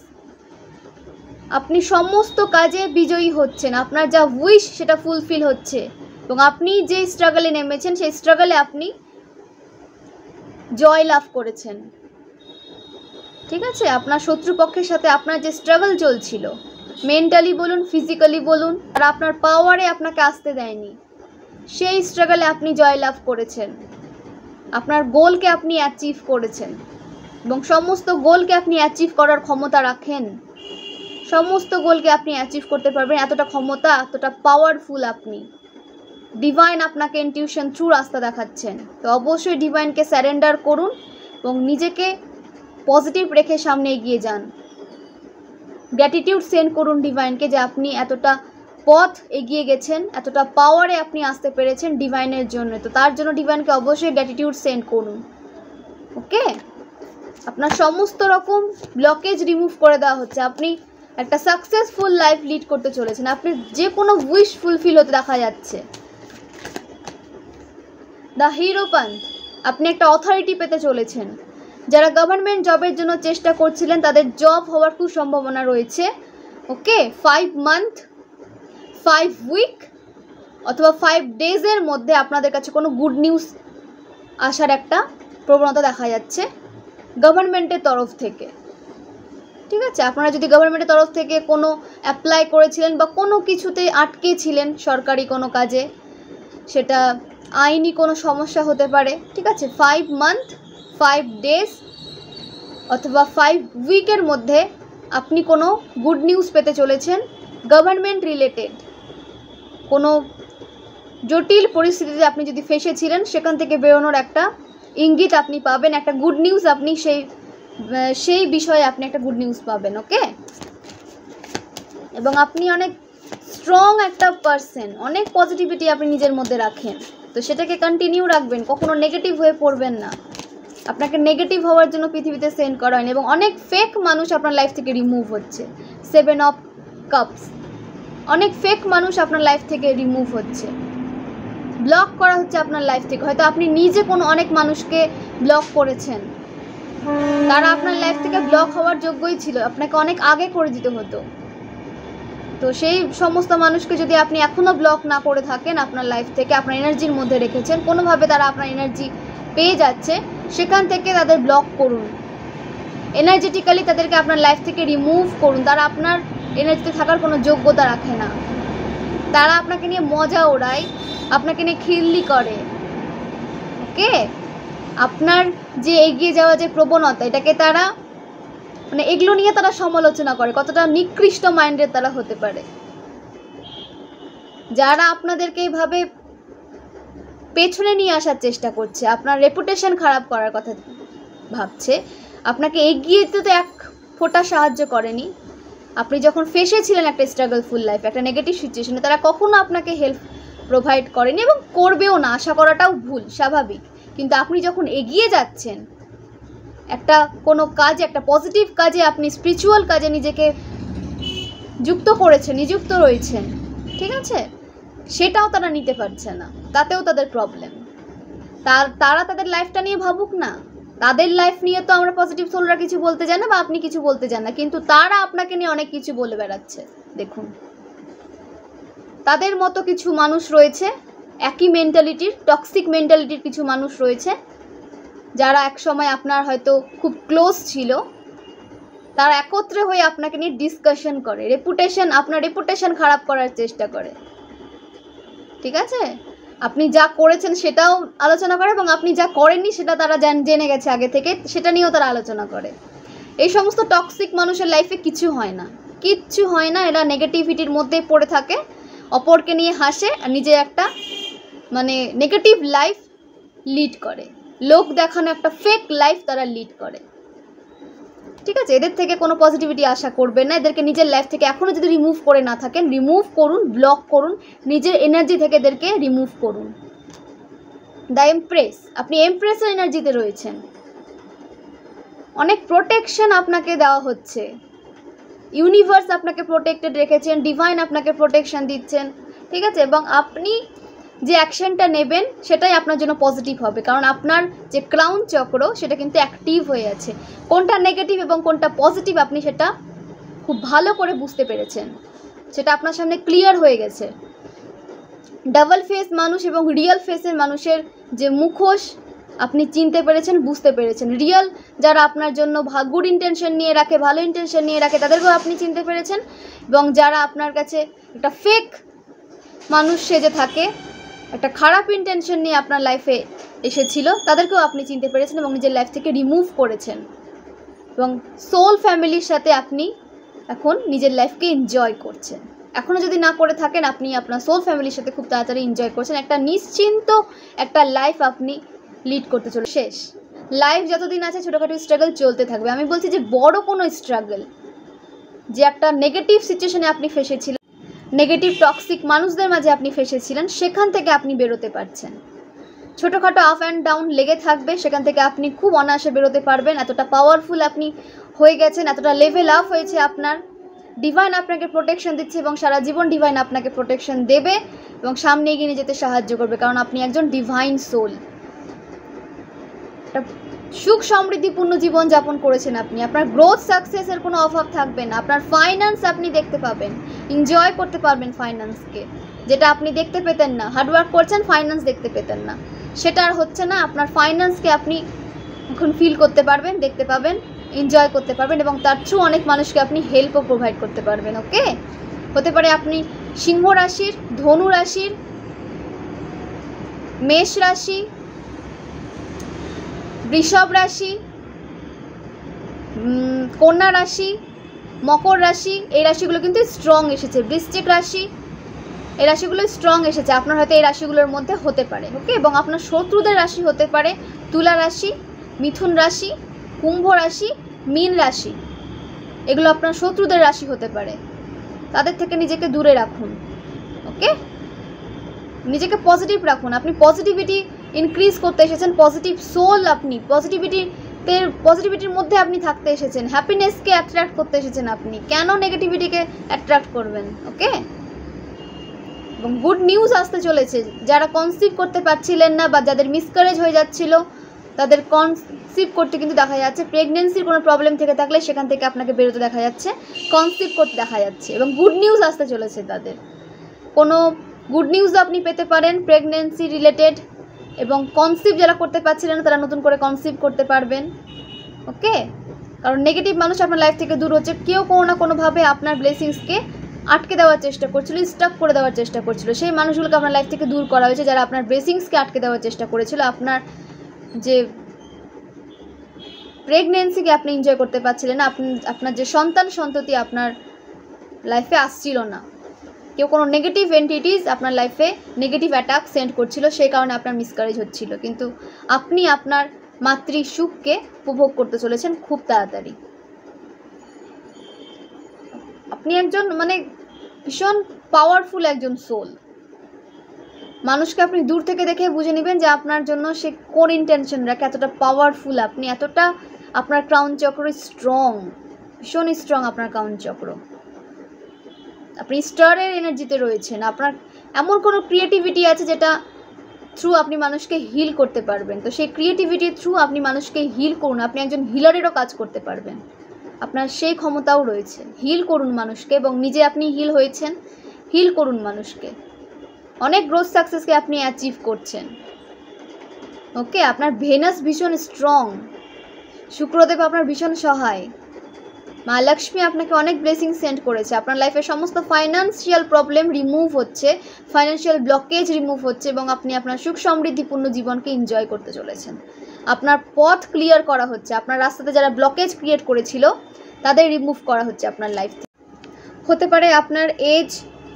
আপনি সমস্ত কাজে বিজয়ী হচ্ছেন, আপনার যা উইশ সেটা ফুলফিল হচ্ছে, এবং আপনি যে স্ট্রাগলে নেমেছেন সেই স্ট্রাগলে আপনি জয় লাভ করেছেন, ঠিক আছে। আপনার শত্রুপক্ষের সাথে আপনার যে স্ট্রাগল চলছিল, মেন্টালি বলুন, ফিজিক্যালি বলুন, আর আপনার পাওয়ারে আপনাকে আসতে দেয়নি, সেই স্ট্রাগলে আপনি জয় লাভ করেছেন, আপনার গোলকে আপনি অ্যাচিভ করেছেন, এবং সমস্ত গোলকে আপনি অ্যাচিভ করার ক্ষমতা রাখেন, সমস্ত গোলকে আপনি অ্যাচিভ করতে পারবেন, এতটা ক্ষমতা, এতটা পাওয়ারফুল আপনি। ডিভাইন আপনাকে ইনটিউশন থ্রু রাস্তা দেখাচ্ছেন। তো অবশ্যই ডিভাইনকে স্যারেন্ডার করুন এবং নিজেকে পজিটিভ রেখে সামনে এগিয়ে যান। গ্র্যাটিটিউড সেন্ড করুন ডিভাইনকে যে আপনি এতটা পথ এগিয়ে গেছেন, এতটা পাওয়ারে আপনি আসতে পেরেছেন ডিভাইনের জন্য। তো তার জন্য ডিভাইনকে অবশ্যই গ্র্যাটিটিউড সেন্ড করুন, ওকে। আপনার সমস্ত রকম ব্লকেজ রিমুভ করে দেওয়া হচ্ছে, আপনি একটা সাকসেসফুল লাইফ লিড করতে চলেছেন, আপনি যে কোনো উইশ ফুলফিল হতে দেখা যাচ্ছে। দ্য হিরোপান্থ, আপনি একটা অথরিটি পেতে চলেছেন। যারা গভর্নমেন্ট জবের জন্য চেষ্টা করছিলেন তাদের জব হওয়ার খুব সম্ভাবনা রয়েছে, ওকে। 5 মান্থ, 5 উইক অথবা 5 ডেজের মধ্যে আপনাদের কাছে কোনো গুড নিউজ আসার একটা প্রবণতা দেখা যাচ্ছে গভর্নমেন্টের তরফ থেকে, ঠিক আছে। আপনারা যদি গভর্নমেন্টের তরফ থেকে কোনো অ্যাপ্লাই করেছিলেন বা কোনো কিছুতে আটকে ছিলেন সরকারি কোনো কাজে, সেটা আইনি কোনো সমস্যা হতে পারে, ঠিক আছে। 5 মান্থ, 5 ডেজ অথবা 5 উইকের মধ্যে আপনি কোনো গুড নিউজ পেতে চলেছেন গভর্নমেন্ট রিলেটেড। কোনো জটিল পরিস্থিতিতে আপনি যদি ফেসেছিলেন সেখান থেকে বেরোনোর একটা ইঙ্গিত আপনি পাবেন, একটা গুড নিউজ আপনি সেই বিষয়ে আপনি একটা গুড নিউজ পাবেন, ওকে। এবং আপনি অনেক স্ট্রং একটা পারসন, অনেক পজিটিভিটি আপনি নিজের মধ্যে রাখেন, তো সেটাকে কন্টিনিউ রাখবেন, কখনো নেগেটিভ হয়ে পড়বেন না। আপনাকে নেগেটিভ হওয়ার জন্য পৃথিবীতে সেন্ড করা হয়নি, এবং অনেক ফেক মানুষ আপনার লাইফ থেকে রিমুভ হচ্ছে। 7 অফ কাপস, অনেক ফেক মানুষ আপনার লাইফ থেকে রিমুভ হচ্ছে, ব্লক করা হচ্ছে আপনার লাইফ থেকে। হয়তো আপনি নিজে কোনো অনেক মানুষকে ব্লক করেছেন, তারা আপনার লাইফ থেকে ব্লক হওয়ার যোগ্যই ছিল, আপনাকে অনেক আগে করে দিতে হতো। তো সেই সমস্ত মানুষকে যদি আপনি এখনও ব্লক না করে থাকেন আপনার লাইফ থেকে, আপনার এনার্জির মধ্যে রেখেছেন, কোনোভাবে তারা আপনার এনার্জি পেয়ে যাচ্ছে, সেখান থেকে তাদের ব্লক করুন, এনার্জেটিক্যালি তাদেরকে আপনার লাইফ থেকে রিমুভ করুন। তারা আপনার এনার্জিতে থাকার কোনো যোগ্যতা রাখে না, তারা আপনাকে নিয়ে মজা ওড়ায়, আপনাকে নিয়ে খিল্লি করে, ওকে। আপনার যে এগিয়ে যাওয়া যে প্রবণতা, এটাকে তারা মানে এগুলো নিয়ে তারা সমালোচনা করে, কতটা নিকৃষ্ট মাইন্ডের তারা হতে পারে। যারা আপনাদেরকে এইভাবে পেছনে নিয়ে আসার চেষ্টা করছে, আপনার রেপুটেশন খারাপ করার কথা ভাবছে, আপনাকে এগিয়ে যেতে তো এক ফোঁটা সাহায্য করেনি। আপনি যখন ফেসেছিলেন একটা স্ট্রাগলফুল লাইফ, একটা নেগেটিভ সিচুয়েশনে, তারা কখনো আপনাকে হেল্প প্রোভাইড করেনি এবং করবেও না, আশা করাটাও ভুল, স্বাভাবিক। কিন্তু আপনি যখন এগিয়ে যাচ্ছেন একটা কোনো কাজে, একটা পজিটিভ কাজে, আপনি স্পিরিচুয়াল কাজে নিজেকে যুক্ত করেছেন, নিযুক্ত রয়েছেন, ঠিক আছে, সেটাও তারা নিতে পারছে না, তাতেও তাদের প্রবলেম। তারা তাদের লাইফটা নিয়ে ভাবুক না, তাদের লাইফ নিয়ে তো আমরা পজিটিভ সোলরা কিছু বলতে জানি না, বা আপনি কিছু বলতে জান না, কিন্তু তারা আপনাকে নিয়ে অনেক কিছু বলে বেড়াচ্ছে। দেখুন, তাদের মতো কিছু মানুষ রয়েছে, একই মেন্টালিটির, টক্সিক মেন্টালিটির কিছু মানুষ রয়েছে, যারা একসময় আপনার হয়তো খুব ক্লোজ ছিল, তারা একত্রে হয়ে আপনাকে নিয়ে ডিসকাশন করে, আপনার রেপুটেশন খারাপ করার চেষ্টা করে। ঠিক আছে, আপনি যা করেছেন সেটাও আলোচনা করে, এবং আপনি যা করেননি সেটা তারা জেনে গেছে আগে থেকে, সেটা নিয়েও তারা আলোচনা করে। এই সমস্ত টক্সিক মানুষের লাইফে কিছু হয় না, কিচ্ছু হয় না। এরা নেগেটিভিটির মধ্যে পড়ে থাকে, অপরকে নিয়ে হাসে, আর নিজে একটা মানে নেগেটিভ লাইফ লিড করে, লোক দেখানো একটা ফেক লাইফ তারা লিড করে। ঠিক আছে, এদের থেকে কোনো পজিটিভিটি আশা করবেন না। এদেরকে নিজের লাইফ থেকে এখনও যদি রিমুভ করে না থাকেন, রিমুভ করুন, ব্লক করুন, নিজের এনার্জি থেকে এদেরকে রিমুভ করুন। দ্য এমপ্রেস, আপনি এমপ্রেসের এনার্জিতে রয়েছেন, অনেক প্রোটেকশন আপনাকে দেওয়া হচ্ছে, ইউনিভার্স আপনাকে প্রোটেক্টেড রেখেছেন, ডিভাইন আপনাকে প্রোটেকশন দিচ্ছেন। ঠিক আছে, এবং আপনি যে অ্যাকশনটা নেবেন সেটাই আপনার জন্য পজিটিভ হবে, কারণ আপনার যে ক্রাউন চক্র সেটা কিন্তু অ্যাক্টিভ হয়ে আছে। কোনটা নেগেটিভ এবং কোনটা পজিটিভ আপনি সেটা খুব ভালো করে বুঝতে পেরেছেন, সেটা আপনার সামনে ক্লিয়ার হয়ে গেছে। ডাবল ফেস মানুষ এবং রিয়েল ফেসের মানুষের যে মুখোশ আপনি চিনতে পেরেছেন, বুঝতে পেরেছেন। রিয়েল যারা আপনার জন্য গুড ইন্টেনশন নিয়ে রাখে, ভালো ইন্টেনশন নিয়ে রাখে, তাদেরকেও আপনি চিনতে পেরেছেন, এবং যারা আপনার কাছে একটা ফেক মানুষ সেজে থাকে, একটা খারাপ ইন্টেনশন নিয়ে আপনার লাইফে এসেছিল, তাদেরকেও আপনি চিনতে পেরেছেন এবং নিজের লাইফ থেকে রিমুভ করেছেন। এবং সোল ফ্যামিলির সাথে আপনি এখন নিজের লাইফকে এনজয় করছেন। এখনও যদি না করে থাকেন, আপনি আপনার সোল ফ্যামিলির সাথে খুব তাড়াতাড়ি এনজয় করছেন, একটা নিশ্চিন্ত একটা লাইফ আপনি লিড করতে চলে। শেষ লাইফ যতদিন আছে ছোটোখাটো স্ট্রাগল চলতে থাকবে। আমি বলছি যে বড় কোনো স্ট্রাগল, যে একটা নেগেটিভ সিচুয়েশনে আপনি ফেসেছিলেন, নেগেটিভ টক্সিক মানুষদের মাঝে আপনি ফেসেছিলেন, সেখান থেকে আপনি বেরোতে পারছেন। ছোটোখাটো আপ অ্যান্ড ডাউন লেগে থাকবে, সেখান থেকে আপনি খুব অনায়াসে বেরোতে পারবেন। এতটা পাওয়ারফুল আপনি হয়ে গেছেন, এতটা লেভেল আপ হয়েছে আপনার। ডিভাইন আপনাকে প্রোটেকশন দিচ্ছে এবং সারা জীবন ডিভাইন আপনাকে প্রোটেকশন দেবে এবং সামনে এগিয়ে নিয়ে যেতে সাহায্য করবে, কারণ আপনি একজন ডিভাইন সোল। একটা সুখ সমৃদ্ধিপূর্ণ জীবন যাপন করেছেন আপনি। আপনার গ্রোথ সাকসেসের কোনো অভাব থাকবে না। আপনার ফাইন্যান্স আপনি দেখতে পাবেন, এনজয় করতে পারবেন ফাইন্যান্সকে, যেটা আপনি দেখতে পেতেন না। হার্ডওয়ার্ক করছেন, ফাইন্যান্স দেখতে পেতেন না, সেটা আর হচ্ছে না। আপনার ফাইন্যান্সকে আপনি এখন ফিল করতে পারবেন, দেখতে পাবেন, এনজয় করতে পারবেন, এবং তার থ্রু অনেক মানুষকে আপনি হেল্পও প্রোভাইড করতে পারবেন। ওকে, হতে পারে আপনি সিংহ রাশির, ধনু রাশির, মেষ রাশি, বৃষভ রাশি, কন্যা রাশি, মকর রাশি, এই রাশিগুলো কিন্তু স্ট্রং এসেছে। বৃশ্চিক রাশি, এই রাশিগুলো স্ট্রং এসেছে। আপনার হয়তো এই রাশিগুলোর মধ্যে হতে পারে। ওকে, এবং আপনার শত্রুদের রাশি হতে পারে তুলা রাশি, মিথুন রাশি, কুম্ভ রাশি, মীন রাশি। এগুলো আপনার শত্রুদের রাশি হতে পারে, তাদের থেকে নিজেকে দূরে রাখুন। ওকে, নিজেকে পজিটিভ রাখুন। আপনি পজিটিভিটি ইনক্রিজ করতে এসেছেন, পজিটিভ সোল, আপনি পজিটিভিটির মধ্যে আপনি থাকতে এসেছেন, হ্যাপিনেসকে অ্যাট্রাক্ট করতে এসেছেন। আপনি কেন নেগেটিভিটিকে অ্যাট্রাক্ট করবেন? ওকে, এবং গুড নিউজ আসতে চলেছে। যারা কনসিভ করতে পারছিলেন না বা যাদের মিসক্যারেজ হয়ে যাচ্ছিল, তাদের কনসিভ করতে কিন্তু দেখা যাচ্ছে। প্রেগনেন্সির কোনো প্রবলেম থেকে থাকলে সেখান থেকে আপনাকে বেরোতে দেখা যাচ্ছে, কনসিভ করতে দেখা যাচ্ছে, এবং গুড নিউজ আসতে চলেছে। তাদের কোনো গুড নিউজ আপনি পেতে পারেন প্রেগনেন্সি রিলেটেড, এবং কনসিভ যারা করতে পারছিলেন না তারা নতুন করে কনসিভ করতে পারবেন। ওকে, কারণ নেগেটিভ মানুষ আপনার লাইফ থেকে দূর হচ্ছে। কেউ কোনো না কোনোভাবে আপনার ব্লেসিংসকে আটকে দেওয়ার চেষ্টা করছিল, স্টপ করে দেওয়ার চেষ্টা করছিল। সেই মানুষগুলোকে আপনার লাইফ থেকে দূর করা হয়েছে, যারা আপনার ব্লেসিংসকে আটকে দেওয়ার চেষ্টা করেছিল। আপনার যে প্রেগনেন্সিকে আপনি এনজয় করতে পারছিলেন না, আপনার যে সন্তান সন্ততি আপনার লাইফে আসছিল না। কেউ কোনো নেগেটিভ এন্টিটিস আপনার লাইফে নেগেটিভ অ্যাটাক সেন্ড করছিল, সেই কারণে আপনার মিসক্যারেজ হচ্ছিল। কিন্তু আপনি আপনার মাতৃ সুখকে উপভোগ করতে চলেছেন খুব তাড়াতাড়ি। আপনি একজন মানে ভীষণ পাওয়ারফুল একজন সোল। মানুষকে আপনি দূর থেকে দেখে বুঝে নেবেন যে আপনার জন্য সে কোন ইন্টেনশন রাখে, এতটা পাওয়ারফুল আপনি, এতটা আপনার ক্রাউন চক্র স্ট্রং, ভীষণ স্ট্রং আপনার ক্রাউন চক্র। আপনি স্টারের এনার্জিতে রয়েছেন, আপনার এমন কোনো ক্রিয়েটিভিটি আছে যেটা থ্রু আপনি মানুষকে হিল করতে পারবেন। তো সেই ক্রিয়েটিভিটির থ্রু আপনি মানুষকে হিল করুন, আপনি একজন হিলারেরও কাজ করতে পারবেন, আপনার সেই ক্ষমতাও রয়েছে। হিল করুন মানুষকে, এবং নিজে আপনি হিল হয়েছেন, হিল করুন মানুষকে। অনেক গ্রোথ সাকসেসকে আপনি অ্যাচিভ করছেন। ওকে, আপনার ভেনাস ভীষণ স্ট্রং, শুক্রদেব আপনার ভীষণ সহায়, মা লক্ষ্মী আপনাকে অনেক ব্লেসিং সেন্ড করেছে, আপনার লাইফের সমস্ত ফাইন্যান্সিয়াল প্রবলেম রিমুভ হচ্ছে, ফাইন্যান্সিয়াল ব্লকেজ রিমুভ হচ্ছে, এবং আপনি আপনার সুখ সমৃদ্ধিপূর্ণ জীবনকে এনজয় করতে চলেছেন। আপনার পথ ক্লিয়ার করা হচ্ছে, আপনার রাস্তাতে যারা ব্লকেজ ক্রিয়েট করেছিল তাদের রিমুভ করা হচ্ছে আপনার লাইফ থেকে। হতে পারে আপনার এজ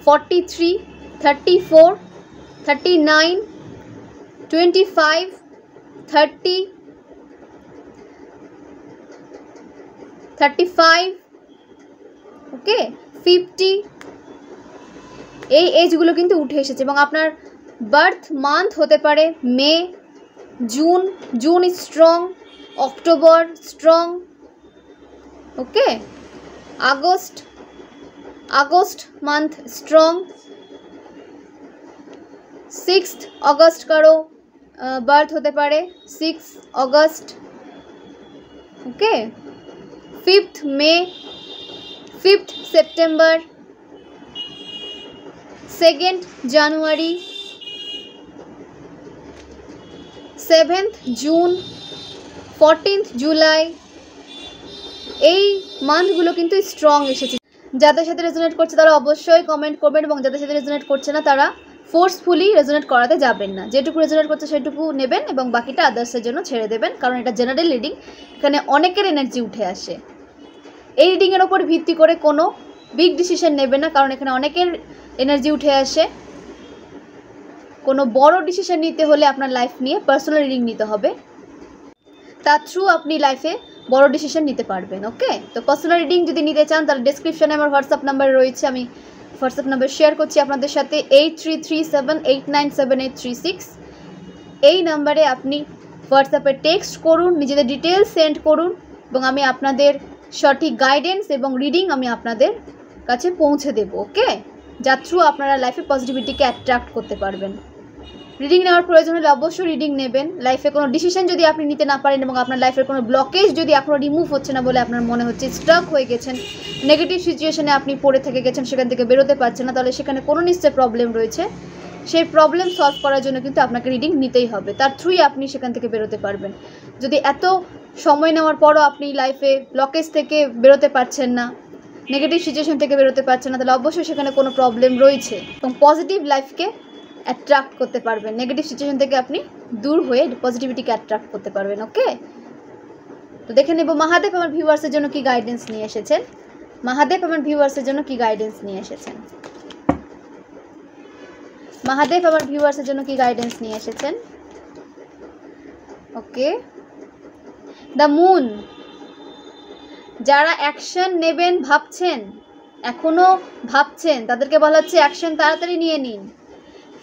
43, 34, 39, 25, 30, 35, ওকে, 50, এই এজগুলো কিন্তু উঠে এসেছে। এবং আপনার বার্থ মান্থ হতে পারে May, June, June is strong, October strong, okay, August, August month strong, 6th August কারো বার্থ হতে পারে, 6 August, okay, 5th May, 5th September, 2nd January, 7th June, 14th July, এই মান্থগুলো কিন্তু স্ট্রং এসেছে। যাদের সাথে রেজোনেট করছে তারা অবশ্যই কমেন্ট করবেন, এবং যাদের সাথে রেজোনেট করছে না তারা ফোর্সফুলি রেজোনেট করাতে যাবেন না। যেটুকু রেজোনেট করছে সেটুকু নেবেন, এবং বাকিটা আদার্সের জন্য ছেড়ে দেবেন, কারণ এটা জেনারেল রিডিং, এখানে অনেকের এনার্জি উঠে আসে। এই রিডিংয়ের ওপর ভিত্তি করে কোনো বিগ ডিসিশন নেবেন না, কারণ এখানে অনেকের এনার্জি উঠে আসে। কোনো বড় ডিসিশন নিতে হলে আপনার লাইফ নিয়ে পার্সোনাল রিডিং নিতে হবে, তার থ্রু আপনি লাইফে বড় ডিসিশন নিতে পারবেন। ওকে, তো পার্সোনাল রিডিং যদি নিতে চান তাহলে ডেসক্রিপশনে আমার হোয়াটসঅ্যাপ নাম্বার রয়েছে, আমি হোয়াটসঅ্যাপ নাম্বার শেয়ার করছি আপনাদের সাথে, 8337897836। এই নাম্বারে আপনি হোয়াটসঅ্যাপে টেক্সট করুন, নিজেদের ডিটেলস সেন্ড করুন, এবং আমি আপনাদের সঠিক গাইডেন্স এবং রিডিং আমি আপনাদের কাছে পৌঁছে দেব। ওকে, যার থ্রু আপনারা লাইফে পজিটিভিটিকে অ্যাট্রাক্ট করতে পারবেন। রিডিং নেওয়ার প্রয়োজন হলে অবশ্যই রিডিং নেবেন। লাইফে কোনো ডিসিশন যদি আপনি নিতে না পারেন, এবং আপনার লাইফের কোনো ব্লকেজ যদি এখনও রিমুভ হচ্ছে না বলে আপনার মনে হচ্ছে, স্ট্রাক হয়ে গেছেন, নেগেটিভ সিচুয়েশনে আপনি পড়ে থেকে গেছেন, সেখান থেকে বেরোতে পারছেন না, তাহলে সেখানে কোনো নিশ্চয় প্রবলেম রয়েছে। সেই প্রবলেম সলভ করার জন্য কিন্তু আপনাকে রিডিং নিতেই হবে, তার থ্রুই আপনি সেখান থেকে বেরোতে পারবেন। যদি এত সময় নেওয়ার পরও আপনি লাইফে ব্লকেজ থেকে বেরোতে পারছেন না, নেগেটিভ সিচুয়েশন থেকে বেরোতে পারছেন না, তাহলে অবশ্যই সেখানে কোনো প্রবলেম রয়েছে, এবং পজিটিভ লাইফকে অ্যাট্রাক্ট করতে পারবেন। নেগেটিভ সিচুয়েশন থেকে আপনি দূর হয়ে পজিটিভিটিকে অ্যাট্রাক্ট করতে পারবেন। ওকে, তো দেখে নেব মহাদেব আমার ভিউয়ার্সের জন্য কি গাইডেন্স নিয়ে এসেছেন। মহাদেব আমার ভিউয়ার্সের জন্য কি গাইডেন্স নিয়ে এসেছেন। মহাদেব আমার ভিউয়ার্সের জন্য কি গাইডেন্স নিয়ে এসেছেন। ওকে, দ্য মুন। যারা অ্যাকশন নেবেন ভাবছেন, এখনও ভাবছেন, তাদেরকে বলা হচ্ছে অ্যাকশন তাড়াতাড়ি নিয়ে নিন।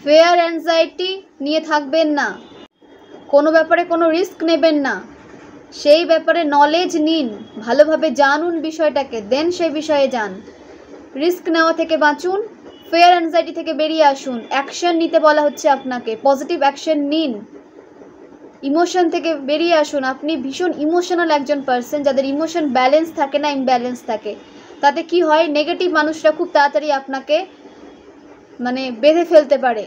ফেয়ার অ্যাংজাইটি নিয়ে থাকবেন না, কোনো ব্যাপারে কোনো রিস্ক নেবেন না, সেই ব্যাপারে নলেজ নিন, ভালোভাবে জানুন বিষয়টাকে, দেন সেই বিষয়ে যান। রিস্ক নেওয়া থেকে বাঁচুন, ফেয়ার অ্যাংজাইটি থেকে বেরিয়ে আসুন, অ্যাকশন নিতে বলা হচ্ছে আপনাকে, পজিটিভ অ্যাকশন নিন, ইমোশন থেকে বেরিয়ে আসুন। আপনি ভীষণ ইমোশনাল একজন পার্সন, যাদের ইমোশন ব্যালেন্স থাকে না, ইমব্যালেন্স থাকে, তাতে কি হয়, নেগেটিভ মানুষরা খুব তাড়াতাড়ি আপনাকে বেঁধে ফেলতে পারে।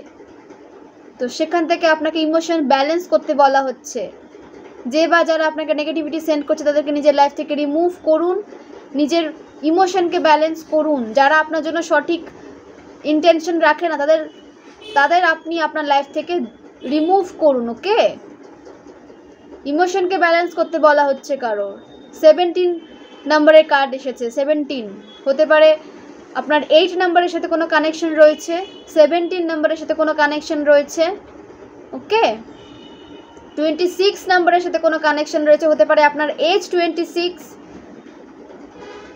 তো সেখান থেকে আপনাকে ইমোশন ব্যালেন্স করতে বলা হচ্ছে। যে বা যারা আপনাকে নেগেটিভিটি সেন্ড করছে তাদেরকে নিজের লাইফ থেকে রিমুভ করুন, নিজের ইমোশনকে ব্যালেন্স করুন। যারা আপনার জন্য সঠিক ইন্টেনশন রাখে না তাদের আপনি আপনার লাইফ থেকে রিমুভ করুন। ওকে, ইমোশনকে ব্যালেন্স করতে বলা হচ্ছে কারো। 17 নম্বরের কার্ড এসেছে, 17 হতে পারে আপনার 8 নম্বরের সাথে কোনো কানেকশন রয়েছে, 17 নম্বরের সাথে কোনো কানেকশন রয়েছে। ওকে, 26 নম্বরের সাথে কোনো কানেকশন রয়েছে, হতে পারে আপনার এজ 26।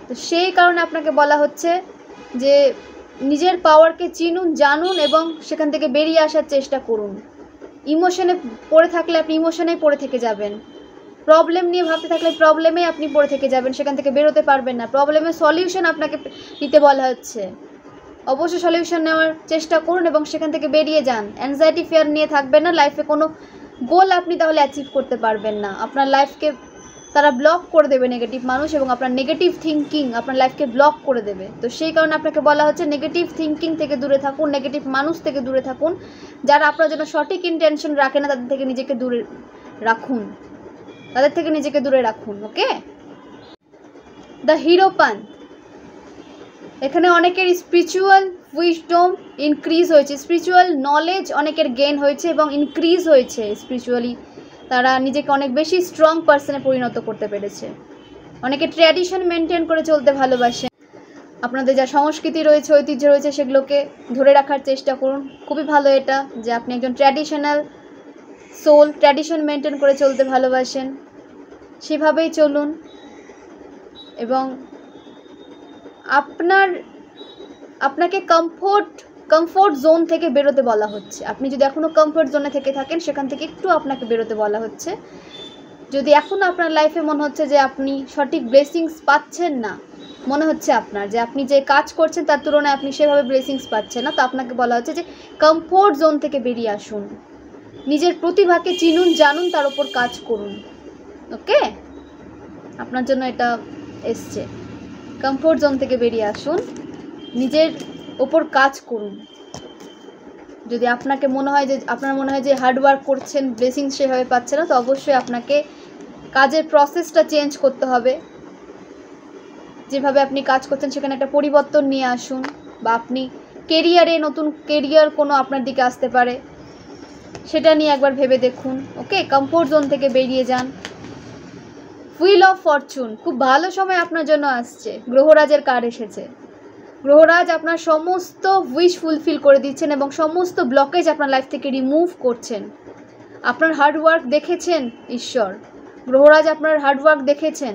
তো সেই কারণে আপনাকে বলা হচ্ছে যে নিজের পাওয়ারকে চিনুন, জানুন, এবং সেখান থেকে বেরিয়ে আসার চেষ্টা করুন। ইমোশনে পড়ে থাকলে আপনি ইমোশনেই পড়ে থেকে যাবেন, প্রবলেম নিয়ে ভাবতে থাকলে প্রবলেমেই আপনি পড়ে থেকে যাবেন, সেখান থেকে বেরোতে পারবেন না। প্রবলেমের সলিউশন আপনাকে নিতে বলা হচ্ছে, অবশ্যই সলিউশন নেওয়ার চেষ্টা করুন এবং সেখান থেকে বেরিয়ে যান। অ্যাংজাইটি ফিয়ার নিয়ে থাকবেন না, লাইফে কোনো গোল আপনি তাহলে অ্যাচিভ করতে পারবেন না। আপনার লাইফকে তারা ব্লক করে দেবে নেগেটিভ মানুষ, এবং আপনার নেগেটিভ থিঙ্কিং আপনার লাইফকে ব্লক করে দেবে। তো সেই কারণে আপনাকে বলা হচ্ছে নেগেটিভ থিঙ্কিং থেকে দূরে থাকুন, নেগেটিভ মানুষ থেকে দূরে থাকুন। যারা আপনার জন্য সঠিক ইন্টেনশন রাখে না তাদের থেকে নিজেকে দূরে রাখুন, ওকে। দ্য হিরো পান, এখানে অনেকের স্পিরিচুয়াল উইজডম ইনক্রিজ হয়েছে, স্পিরিচুয়াল নলেজ অনেকের গেইন হয়েছে এবং ইনক্রিজ হয়েছে স্পিরিচুয়ালি। তারা নিজেকে অনেক বেশি স্ট্রং পার্সনে পরিণত করতে পেরেছে। অনেকে ট্র্যাডিশন মেনটেন করে চলতে ভালোবাসে। আপনাদের যা সংস্কৃতি রয়েছে, ঐতিহ্য রয়েছে, সেগুলোকে ধরে রাখার চেষ্টা করুন। খুবই ভালো এটা যে আপনি একজন ট্র্যাডিশনাল সোল, ট্র্যাডিশন মেনটেন করে চলতে ভালোবাসেন, সেভাবেই চলুন। এবং আপনাকে কমফোর্ট জোন থেকে বেরোতে বলা হচ্ছে। আপনি যদি এখনও কমফোর্ট জোনে থেকে থাকেন, সেখান থেকে একটু আপনাকে বেরোতে বলা হচ্ছে। যদি এখনও আপনার লাইফে মনে হচ্ছে যে আপনি সঠিক ব্লেসিংস পাচ্ছেন না, মনে হচ্ছে আপনার যে আপনি যে কাজ করছেন তার তুলনায় আপনি সেভাবে ব্লেসিংস পাচ্ছেন না, তো আপনাকে বলা হচ্ছে যে কমফোর্ট জোন থেকে বেরিয়ে আসুন, নিজের প্রতিভাকে চিনুন, জানুন, তার উপর কাজ করুন, ওকে। আপনার জন্য এটা এসছে, কমফোর্ট জোন থেকে বেরিয়ে আসুন, নিজের ওপর কাজ করুন। যদি আপনার মনে হয় যে হার্ডওয়ার্ক করছেন, ব্লেসিং সেভাবে পাচ্ছে না, তো অবশ্যই আপনাকে কাজের প্রসেসটা চেঞ্জ করতে হবে। যেভাবে আপনি কাজ করছেন সেখানে একটা পরিবর্তন নিয়ে আসুন, বা আপনি নতুন কেরিয়ার কোনো আপনার দিকে আসতে পারে, সেটা নিয়ে একবার ভেবে দেখুন, ওকে। কমফোর্ট জোন থেকে বেরিয়ে যান। হুইল অফ ফরচুন, খুব ভালো সময় আপনার জন্য আসছে। গ্রহরাজের কার্ড এসেছে। গ্রহরাজ আপনার সমস্ত উইশ ফুলফিল করে দিচ্ছেন এবং সমস্ত ব্লকেজ আপনার লাইফ থেকে রিমুভ করছেন। আপনার হার্ডওয়ার্ক দেখেছেন ঈশ্বর, গ্রহরাজ আপনার হার্ডওয়ার্ক দেখেছেন।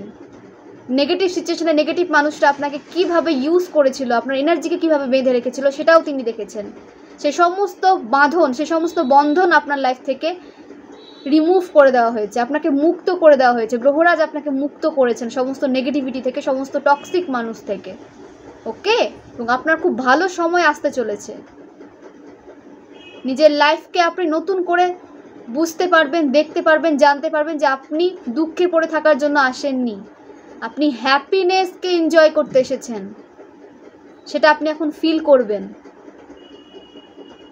নেগেটিভ সিচুয়েশনে নেগেটিভ মানুষটা আপনাকে কিভাবে ইউজ করেছিল, আপনার এনার্জিকে কিভাবে বেঁধে রেখেছিল, সেটাও তিনি দেখেছেন। সে সমস্ত বন্ধন আপনার লাইফ থেকে রিমুভ করে দেওয়া হয়েছে, আপনাকে মুক্ত করে দেওয়া হয়েছে। গ্রহরাজ আপনাকে মুক্ত করেছেন সমস্ত নেগেটিভিটি থেকে, সমস্ত টক্সিক মানুষ থেকে, ওকে। এবং আপনার খুব ভালো সময় আসতে চলেছে। নিজের লাইফকে আপনি নতুন করে বুঝতে পারবেন, দেখতে পারবেন, জানতে পারবেন যে আপনি দুঃখে পড়ে থাকার জন্য আসেননি, আপনি হ্যাপিনেসকে এনজয় করতে এসেছেন, সেটা আপনি এখন ফিল করবেন।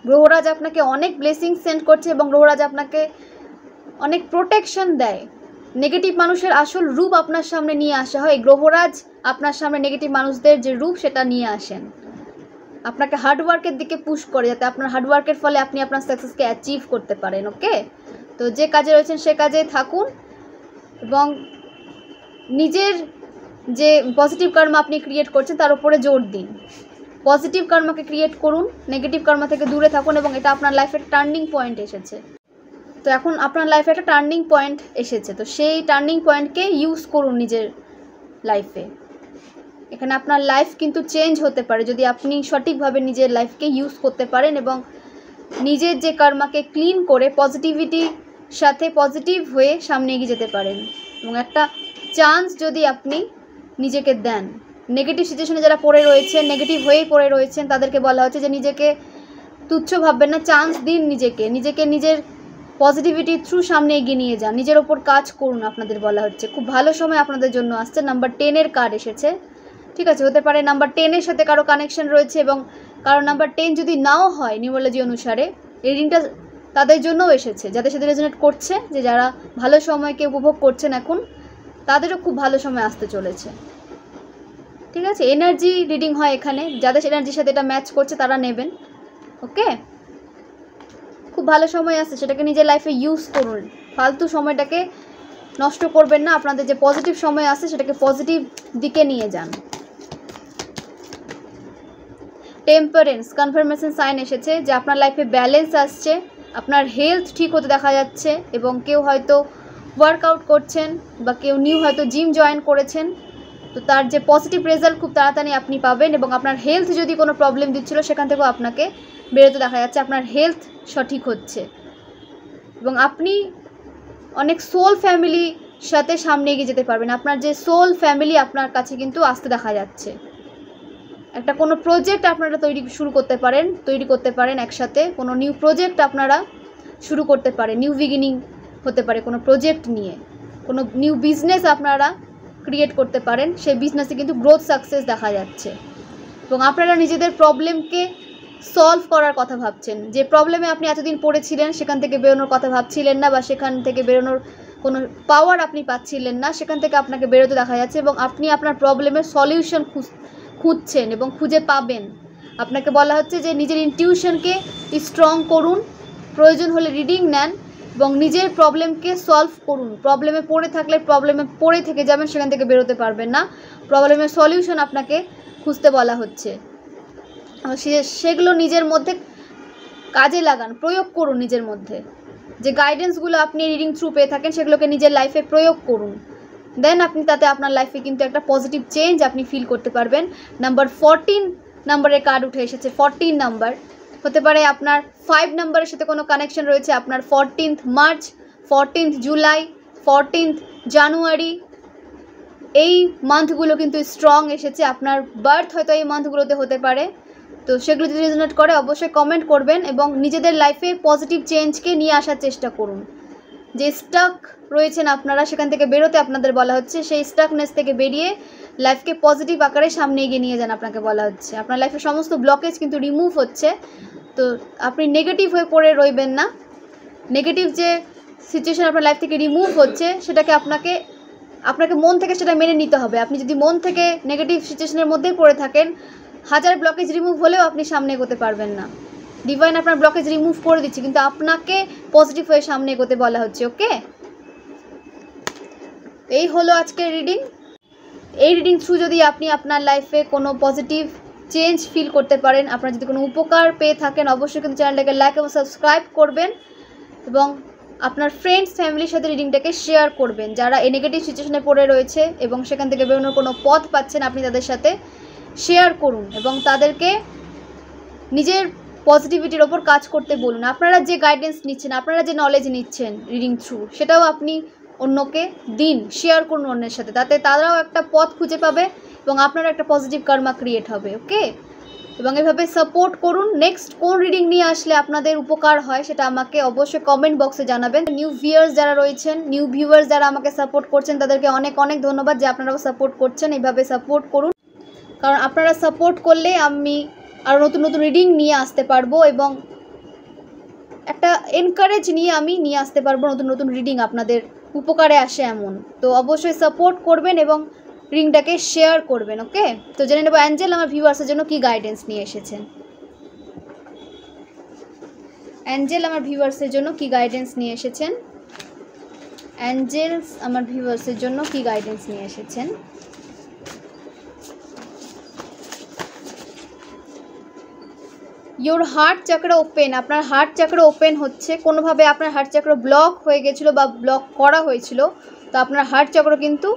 গ্রহরাজ আপনাকে অনেক ব্লেসিং সেন্ড করছে এবং গ্রহরাজ আপনাকে অনেক প্রোটেকশন দেয়। নেগেটিভ মানুষের আসল রূপ আপনার সামনে নিয়ে আসা হয়, গ্রহরাজ আপনার সামনে নেগেটিভ মানুষদের যে রূপ সেটা নিয়ে আসেন, আপনাকে হার্ডওয়ার্কের দিকে পুশ করে, যাতে আপনার হার্ডওয়ার্কের ফলে আপনি আপনার সাকসেসকে অ্যাচিভ করতে পারেন, ওকে। তো যে কাজে রয়েছেন সে কাজে থাকুন এবং নিজের যে পজিটিভ কর্ম আপনি ক্রিয়েট করছেন তার উপরে জোর দিন। পজিটিভ কর্মকে ক্রিয়েট করুন, নেগেটিভ কর্ম থেকে দূরে থাকুন, এবং এটা আপনার লাইফের টার্নিং পয়েন্ট এসেছে। তো এখন আপনার লাইফে একটা টার্নিং পয়েন্ট এসেছে, তো সেই টার্নিং পয়েন্টকে ইউজ করুন নিজের লাইফে। এখানে আপনার লাইফ কিন্তু চেঞ্জ হতে পারে যদি আপনি সঠিকভাবে নিজের লাইফকে ইউজ করতে পারেন এবং নিজের যে কর্মকে ক্লিন করে পজিটিভিটির সাথে পজিটিভ হয়ে সামনে এগিয়ে যেতে পারেন। এবং একটা চান্স যদি আপনি নিজেকে দেন, নেগেটিভ সিচুয়েশনে যারা পড়ে রয়েছেন, নেগেটিভ হয়েই পড়ে রয়েছেন, তাদেরকে বলা হচ্ছে যে নিজেকে তুচ্ছ ভাববেন না, চান্স দিন নিজেকে নিজের পজিটিভিটি থ্রু সামনে এগিয়ে নিয়ে যান, নিজের ওপর কাজ করুন। আপনাদের বলা হচ্ছে খুব ভালো সময় আপনাদের জন্য আসছে। নাম্বার 10 কার্ড এসেছে, ঠিক আছে। হতে পারে নাম্বার 10 সাথে কারো কানেকশন রয়েছে, এবং কারো নাম্বার 10 যদি নাও হয় নিউমোলজি অনুসারে, রিডিংটা তাদের জন্যও এসেছে, যাদের সাথে রেজোনেট করছে, যে যারা ভালো সময়কে উপভোগ করছেন এখন, তাদেরও খুব ভালো সময় আসতে চলেছে, ঠিক আছে। এনার্জি রিডিং হয় এখানে, যাদের এনার্জির সাথে এটা ম্যাচ করছে তারা নেবেন, ওকে। খুব ভালো সময় আসছে, সেটাকে নিজের লাইফে ইউজ করুন, ফালতু সময়টাকে নষ্ট করবেন না। আপনাদের যে পজিটিভ সময় আসছে সেটাকে পজিটিভ দিকে নিয়ে যান। টেম্পারেন্স কনফার্মেশন সাইন এসেছে যে আপনার লাইফে ব্যালেন্স আসছে, আপনার হেলথ ঠিক হতে দেখা যাচ্ছে, এবং কেউ হয়তো ওয়ার্কআউট করছেন বা কেউ নিউ হয়তো জিম জয়েন করেছেন, তো তার যে পজিটিভ রেজাল্ট খুব তাড়াতাড়ি আপনি পাবেন। এবং আপনার হেলথ যদি কোনো প্রবলেম দিচ্ছিল সেখান থেকেও আপনাকে বেরোতে দেখা যাচ্ছে, আপনার হেলথ সঠিক হচ্ছে, এবং আপনি অনেক সোল ফ্যামিলির সাথে সামনে এগিয়ে যেতে পারবেন। আপনার যে সোল ফ্যামিলি আপনার কাছে কিন্তু আসতে দেখা যাচ্ছে, একটা কোনো প্রজেক্ট আপনারা তৈরি করতে পারেন একসাথে, কোনো নিউ প্রজেক্ট আপনারা শুরু করতে পারেন, নিউ বিগিনিং হতে পারে কোনো প্রজেক্ট নিয়ে, কোনো নিউ বিজনেস আপনারা ক্রিয়েট করতে পারেন, সেই বিজনেসে কিন্তু গ্রোথ সাকসেস দেখা যাচ্ছে। এবং আপনারা নিজেদের প্রবলেমকে সলভ করার কথা ভাবছেন, যে প্রবলেমে আপনি এতদিন পড়েছিলেন সেখান থেকে বেরোনোর কথা ভাবছিলেন না, বা সেখান থেকে বেরোনোর কোনো পাওয়ার আপনি পাচ্ছিলেন না, সেখান থেকে আপনাকে বেরোতে দেখা যাচ্ছে এবং আপনি আপনার প্রবলেমের সলিউশন খুঁজছেন এবং খুঁজে পাবেন। আপনাকে বলা হচ্ছে যে নিজের ইনটিউশনকে স্ট্রং করুন, প্রয়োজন হলে রিডিং নেন এবং নিজের প্রবলেমকে সলভ করুন। প্রবলেমে পড়ে থাকলে প্রবলেমে পড়ে থেকে যাবেন, সেখান থেকে বেরোতে পারবেন না। প্রবলেমের সলিউশন আপনাকে খুঁজতে বলা হচ্ছে, সেগুলো নিজের মধ্যে কাজে লাগান, প্রয়োগ করুন নিজের মধ্যে। যে গাইডেন্সগুলো আপনি রিডিং থ্রু পেয়ে থাকেন সেগুলোকে নিজের লাইফে প্রয়োগ করুন, দেন আপনি তাতে আপনার লাইফে কিন্তু একটা পজিটিভ চেঞ্জ আপনি ফিল করতে পারবেন। নাম্বার 14 নাম্বারের কার্ড উঠে এসেছে। 14 নাম্বার হতে পারে আপনার 5 নাম্বারের সাথে কোনো কানেকশন রয়েছে, আপনার 14th March, 14th July, 14th জানুয়ারি, এই মান্থগুলো কিন্তু স্ট্রং এসেছে। আপনার বার্থ হয়তো এই মান্থগুলোতে হতে পারে, তো সেগুলো যদি রেজোনেট করে অবশ্যই কমেন্ট করবেন এবং নিজেদের লাইফে পজিটিভ চেঞ্জকে নিয়ে আসার চেষ্টা করুন। যে স্টাক রয়েছেন আপনারা, সেখান থেকে বেরোতে আপনাদের বলা হচ্ছে, সেই স্টাকনেস থেকে বেরিয়ে লাইফকে পজিটিভ আকারে সামনে এগিয়ে নিয়ে যান আপনাকে বলা হচ্ছে। আপনার লাইফে সমস্ত ব্লকেজ কিন্তু রিমুভ হচ্ছে, তো আপনি নেগেটিভ হয়ে পড়ে রইবেন না। নেগেটিভ যে সিচুয়েশন আপনার লাইফ থেকে রিমুভ হচ্ছে সেটাকে আপনাকে মন থেকে সেটা মেনে নিতে হবে। আপনি যদি মন থেকে নেগেটিভ সিচুয়েশনের মধ্যেই পড়ে থাকেন, হাজার ব্লকেজ রিমুভ হলেও আপনি সামনে এগোতে পারবেন না। ডিভাইন আপনার ব্লকেজ রিমুভ করে দিচ্ছে, কিন্তু আপনাকে পজিটিভ হয়ে সামনে এগোতে বলা হচ্ছে। ওকে, এই হলো আজকের রিডিং। এই রিডিং থ্রু যদি আপনি আপনার লাইফে কোনো পজিটিভ চেঞ্জ ফিল করতে পারেন, আপনার যদি কোনো উপকার পেয়ে থাকেন, অবশ্যই কিন্তু চ্যানেলটাকে লাইক এবং সাবস্ক্রাইব করবেন এবং আপনার ফ্রেন্ডস ফ্যামিলির সাথে রিডিংটাকে শেয়ার করবেন। যারা এই নেগেটিভ সিচুয়েশনে পড়ে রয়েছে এবং সেখান থেকে বেরোনোর কোনো পথ পাচ্ছেন, আপনি তাদের সাথে শেয়ার করুন এবং তাদেরকে নিজের পজিটিভিটির ওপর কাজ করতে বলুন। আপনারা যে গাইডেন্স নিচ্ছেন, আপনারা যে নলেজ নিচ্ছেন রিডিং থ্রু, সেটাও আপনি অন্যকে দিন, শেয়ার করুন অন্যের সাথে, তাতে তারাও একটা পথ খুঁজে পাবে এবং আপনারও একটা পজিটিভ কার্মা ক্রিয়েট হবে। ওকে, এবং এভাবে সাপোর্ট করুন। নেক্সট কোন রিডিং নিয়ে আসলে আপনাদের উপকার হয় সেটা আমাকে অবশ্যই কমেন্ট বক্সে জানাবেন। নিউ ভিউয়ার্স যারা রয়েছেন, নিউ ভিউয়ার্স যারা আমাকে সাপোর্ট করছেন, তাদেরকে অনেক অনেক ধন্যবাদ যে আপনারাও সাপোর্ট করছেন। এইভাবে সাপোর্ট করুন, কারণ আপনারা সাপোর্ট করলে আমি আরও নতুন নতুন রিডিং নিয়ে আসতে পারবো এবং একটা এনকারেজ নিয়ে আমি নিয়ে আসতে পারবো নতুন নতুন রিডিং আপনাদের উপকারে আসে এমন। তো অবশ্যই সাপোর্ট করবেন এবং রিডিংটাকে শেয়ার করবেন। ওকে, তো জেনে নেব অ্যাঞ্জেল আমার ভিউয়ার্সের জন্য কি গাইডেন্স নিয়ে এসেছেন। অ্যাঞ্জেল আমার ভিউয়ার্সের জন্য কি গাইডেন্স নিয়ে এসেছেন। অ্যাঞ্জেলস আমার ভিউয়ার্সের জন্য কি গাইডেন্স নিয়ে এসেছেন। Your heart চাকরা open. আপনার হার্ট চাকরা ওপেন হচ্ছে, কোনোভাবে আপনার হার্ট চাকরা ব্লক হয়ে গেছিলো বা ব্লক করা হয়েছিল, তো আপনার হার্ট চক্র কিন্তু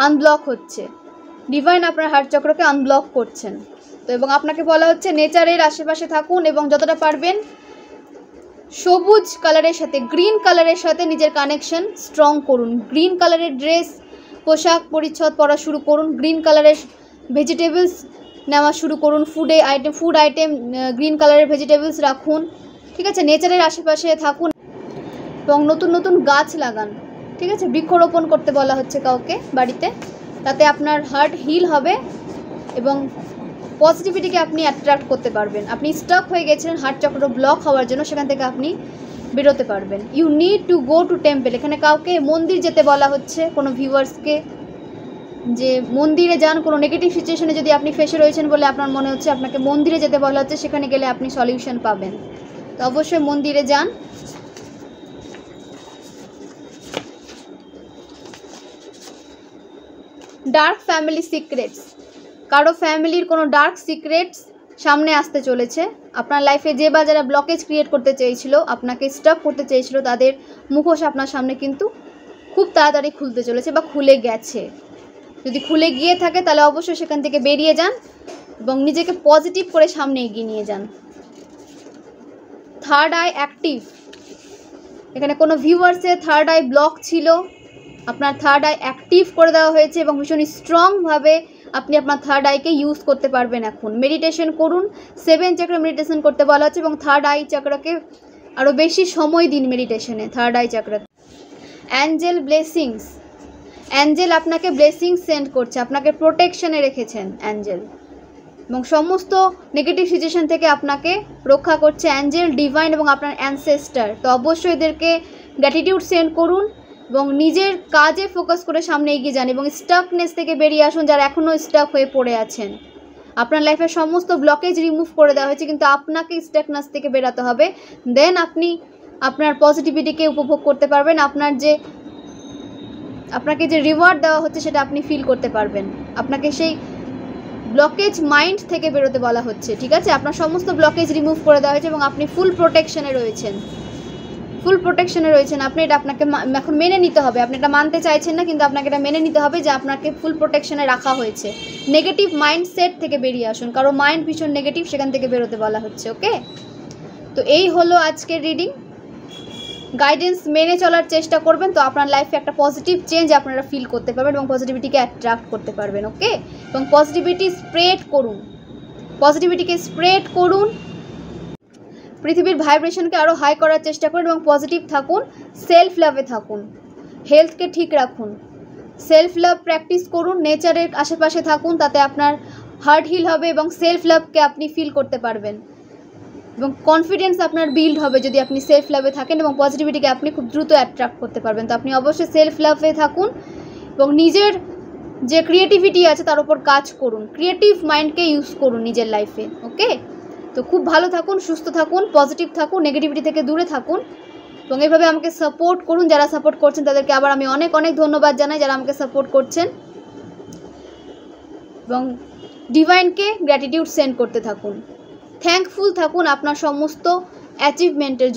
আনব্লক হচ্ছে। ডিভাইন আপনার হার্ট চক্রকে আনব্লক করছেন। তো এবং আপনাকে বলা হচ্ছে নেচারের আশেপাশে থাকুন এবং যতটা পারবেন সবুজ কালারের সাথে, গ্রিন কালারের সাথে নিজের কানেকশন স্ট্রং করুন। গ্রিন কালারের ড্রেস, পোশাক পরিচ্ছদ পরা শুরু করুন। গ্রিন কালারের ভেজিটেবলস নেওয়া শুরু করুন। ফুড আইটেম গ্রিন কালারের ভেজিটেবলস রাখুন। ঠিক আছে, নেচারের আশেপাশে থাকুন এবং নতুন নতুন গাছ লাগান। ঠিক আছে, বৃক্ষরোপণ করতে বলা হচ্ছে কাউকে বাড়িতে, তাতে আপনার হার্ট হিল হবে এবং পজিটিভিটিকে আপনি অ্যাট্রাক্ট করতে পারবেন। আপনি স্টাক হয়ে গেছিলেন হার্ট চক্র ব্লক হওয়ার জন্য, সেখান থেকে আপনি বেরোতে পারবেন। You need to go to temple. এখানে কাউকে মন্দির যেতে বলা হচ্ছে, কোনো ভিউয়ার্সকে যে মন্দিরে যান। কোনো নেগেটিভ সিচুয়েশনে যদি আপনি ফেসে রয়েছেন বলে আপনার মনে হচ্ছে, আপনাকে মন্দিরে যেতে বলা হচ্ছে, সেখানে গেলে আপনি সলিউশন পাবেন। তো অবশ্যই মন্দিরে যান। Dark family secrets. কারো ফ্যামিলির কোনো ডার্ক সিক্রেটস সামনে আসতে চলেছে। আপনার লাইফে যে বা যারা ব্লকেজ ক্রিয়েট করতে চেয়েছিল, আপনাকে স্টপ করতে চেয়েছিল, তাদের মুখোশ আপনার সামনে কিন্তু খুব তাড়াতাড়ি খুলতে চলেছে বা খুলে গেছে। যদি খুলে গিয়ে থাকে তাহলে অবশ্যই সেখান থেকে বেরিয়ে যান এবং নিজেকে পজিটিভ করে সামনে এগিয়ে নিয়ে যান। Third eye active. এখানে কোনো ভিউয়ার্সের থার্ড আই ব্লক ছিল, আপনার থার্ড আই অ্যাক্টিভ করে দেওয়া হয়েছে এবং ভীষণ স্ট্রংভাবে আপনি আপনার থার্ড আইকে ইউজ করতে পারবেন। এখন মেডিটেশন করুন, 7 চাকরা মেডিটেশন করতে বলা হচ্ছে, এবং থার্ড আই চাকরাকে আরও বেশি সময় দিন মেডিটেশনে, third eye চাকরা। Angel blessings, Angel আপনাকে ব্লেসিংস সেন্ড করছে, আপনাকে প্রোটেকশনে রেখেছেন অ্যাঞ্জেল, এবং সমস্ত নেগেটিভ সিচুয়েশন থেকে আপনাকে রক্ষা করছে অ্যাঞ্জেল, ডিভাইন এবং আপনার অ্যানসেস্টার। তো অবশ্যই এদেরকে গ্র্যাটিটিউড সেন্ড করুন এবং নিজের কাজে ফোকাস করে সামনে এগিয়ে যান এবং স্টাকনেস থেকে বেরিয়ে আসুন। যারা এখনও স্টাক হয়ে পড়ে আছেন, আপনার লাইফের সমস্ত ব্লকেজ রিমুভ করে দেওয়া হয়েছে, কিন্তু আপনাকে স্টাকনেস থেকে বেরাতে হবে। দেন আপনি আপনার পজিটিভিটিকে উপভোগ করতে পারবেন, আপনাকে যে রিওয়ার্ড দেওয়া হচ্ছে সেটা আপনি ফিল করতে পারবেন। আপনাকে সেই ব্লকেজ মাইন্ড থেকে বেরোতে বলা হচ্ছে, ঠিক আছে? আপনার সমস্ত ব্লকেজ রিমুভ করে দেওয়া হয়েছে এবং আপনি ফুল প্রোটেকশনে রয়েছেন, আপনি এটা আপনাকে এখন মেনে নিতে হবে। আপনি এটা মানতে চাইছেন না, কিন্তু আপনাকে এটা মেনে নিতে হবে যে আপনাকে ফুল প্রোটেকশনে রাখা হয়েছে। নেগেটিভ মাইন্ডসেট থেকে বেরিয়ে আসুন, কারো মাইন্ড ভীষণ নেগেটিভ, সেখান থেকে বেরোতে বলা হচ্ছে। ওকে, তো এই হলো আজকের রিডিং। গাইডেন্স মেনে চলার চেষ্টা করবেন, তো আপনার লাইফে একটা পজিটিভ চেঞ্জ আপনারা ফিল করতে পারবেন এবং পজিটিভিটিকে অ্যাট্রাক্ট করতে পারবেন। ওকে, এবং পজিটিভিটিকে স্প্রেড করুন, পৃথিবীর ভাইব্রেশনকে আরও হাই করার চেষ্টা করুন এবং পজিটিভ থাকুন, সেলফ লাভে থাকুন, হেলথকে ঠিক রাখুন, সেলফ লাভ প্র্যাকটিস করুন, নেচারের আশেপাশে থাকুন, তাতে আপনার হার্ট হিল হবে এবং সেলফ লাভকে আপনি ফিল করতে পারবেন এবং কনফিডেন্স আপনার বিল্ড হবে যদি আপনি সেলফ লাভে থাকেন, এবং পজিটিভিটিকে আপনি খুব দ্রুত অ্যাট্রাক্ট করতে পারবেন। তো আপনি অবশ্যই সেলফ লাভে থাকুন এবং নিজের যে ক্রিয়েটিভিটি আছে তার উপর কাজ করুন, ক্রিয়েটিভ মাইন্ডকে ইউজ করুন নিজের লাইফে। ওকে, তো খুব ভালো থাকুন, সুস্থ থাকুন, পজিটিভ থাকুন, নেগেটিভিটি থেকে দূরে থাকুন এবং এইভাবে আমাকে সাপোর্ট করুন। যারা সাপোর্ট করছেন তাদেরকে আবার আমি অনেক অনেক ধন্যবাদ জানাই, যারা আমাকে সাপোর্ট করছেন, এবং ডিভাইনকে গ্র্যাটিটিউড সেন্ড করতে থাকুন, থ্যাঙ্কফুল থাকুন আপনার সমস্ত অ্যাচিভমেন্টের জন্য।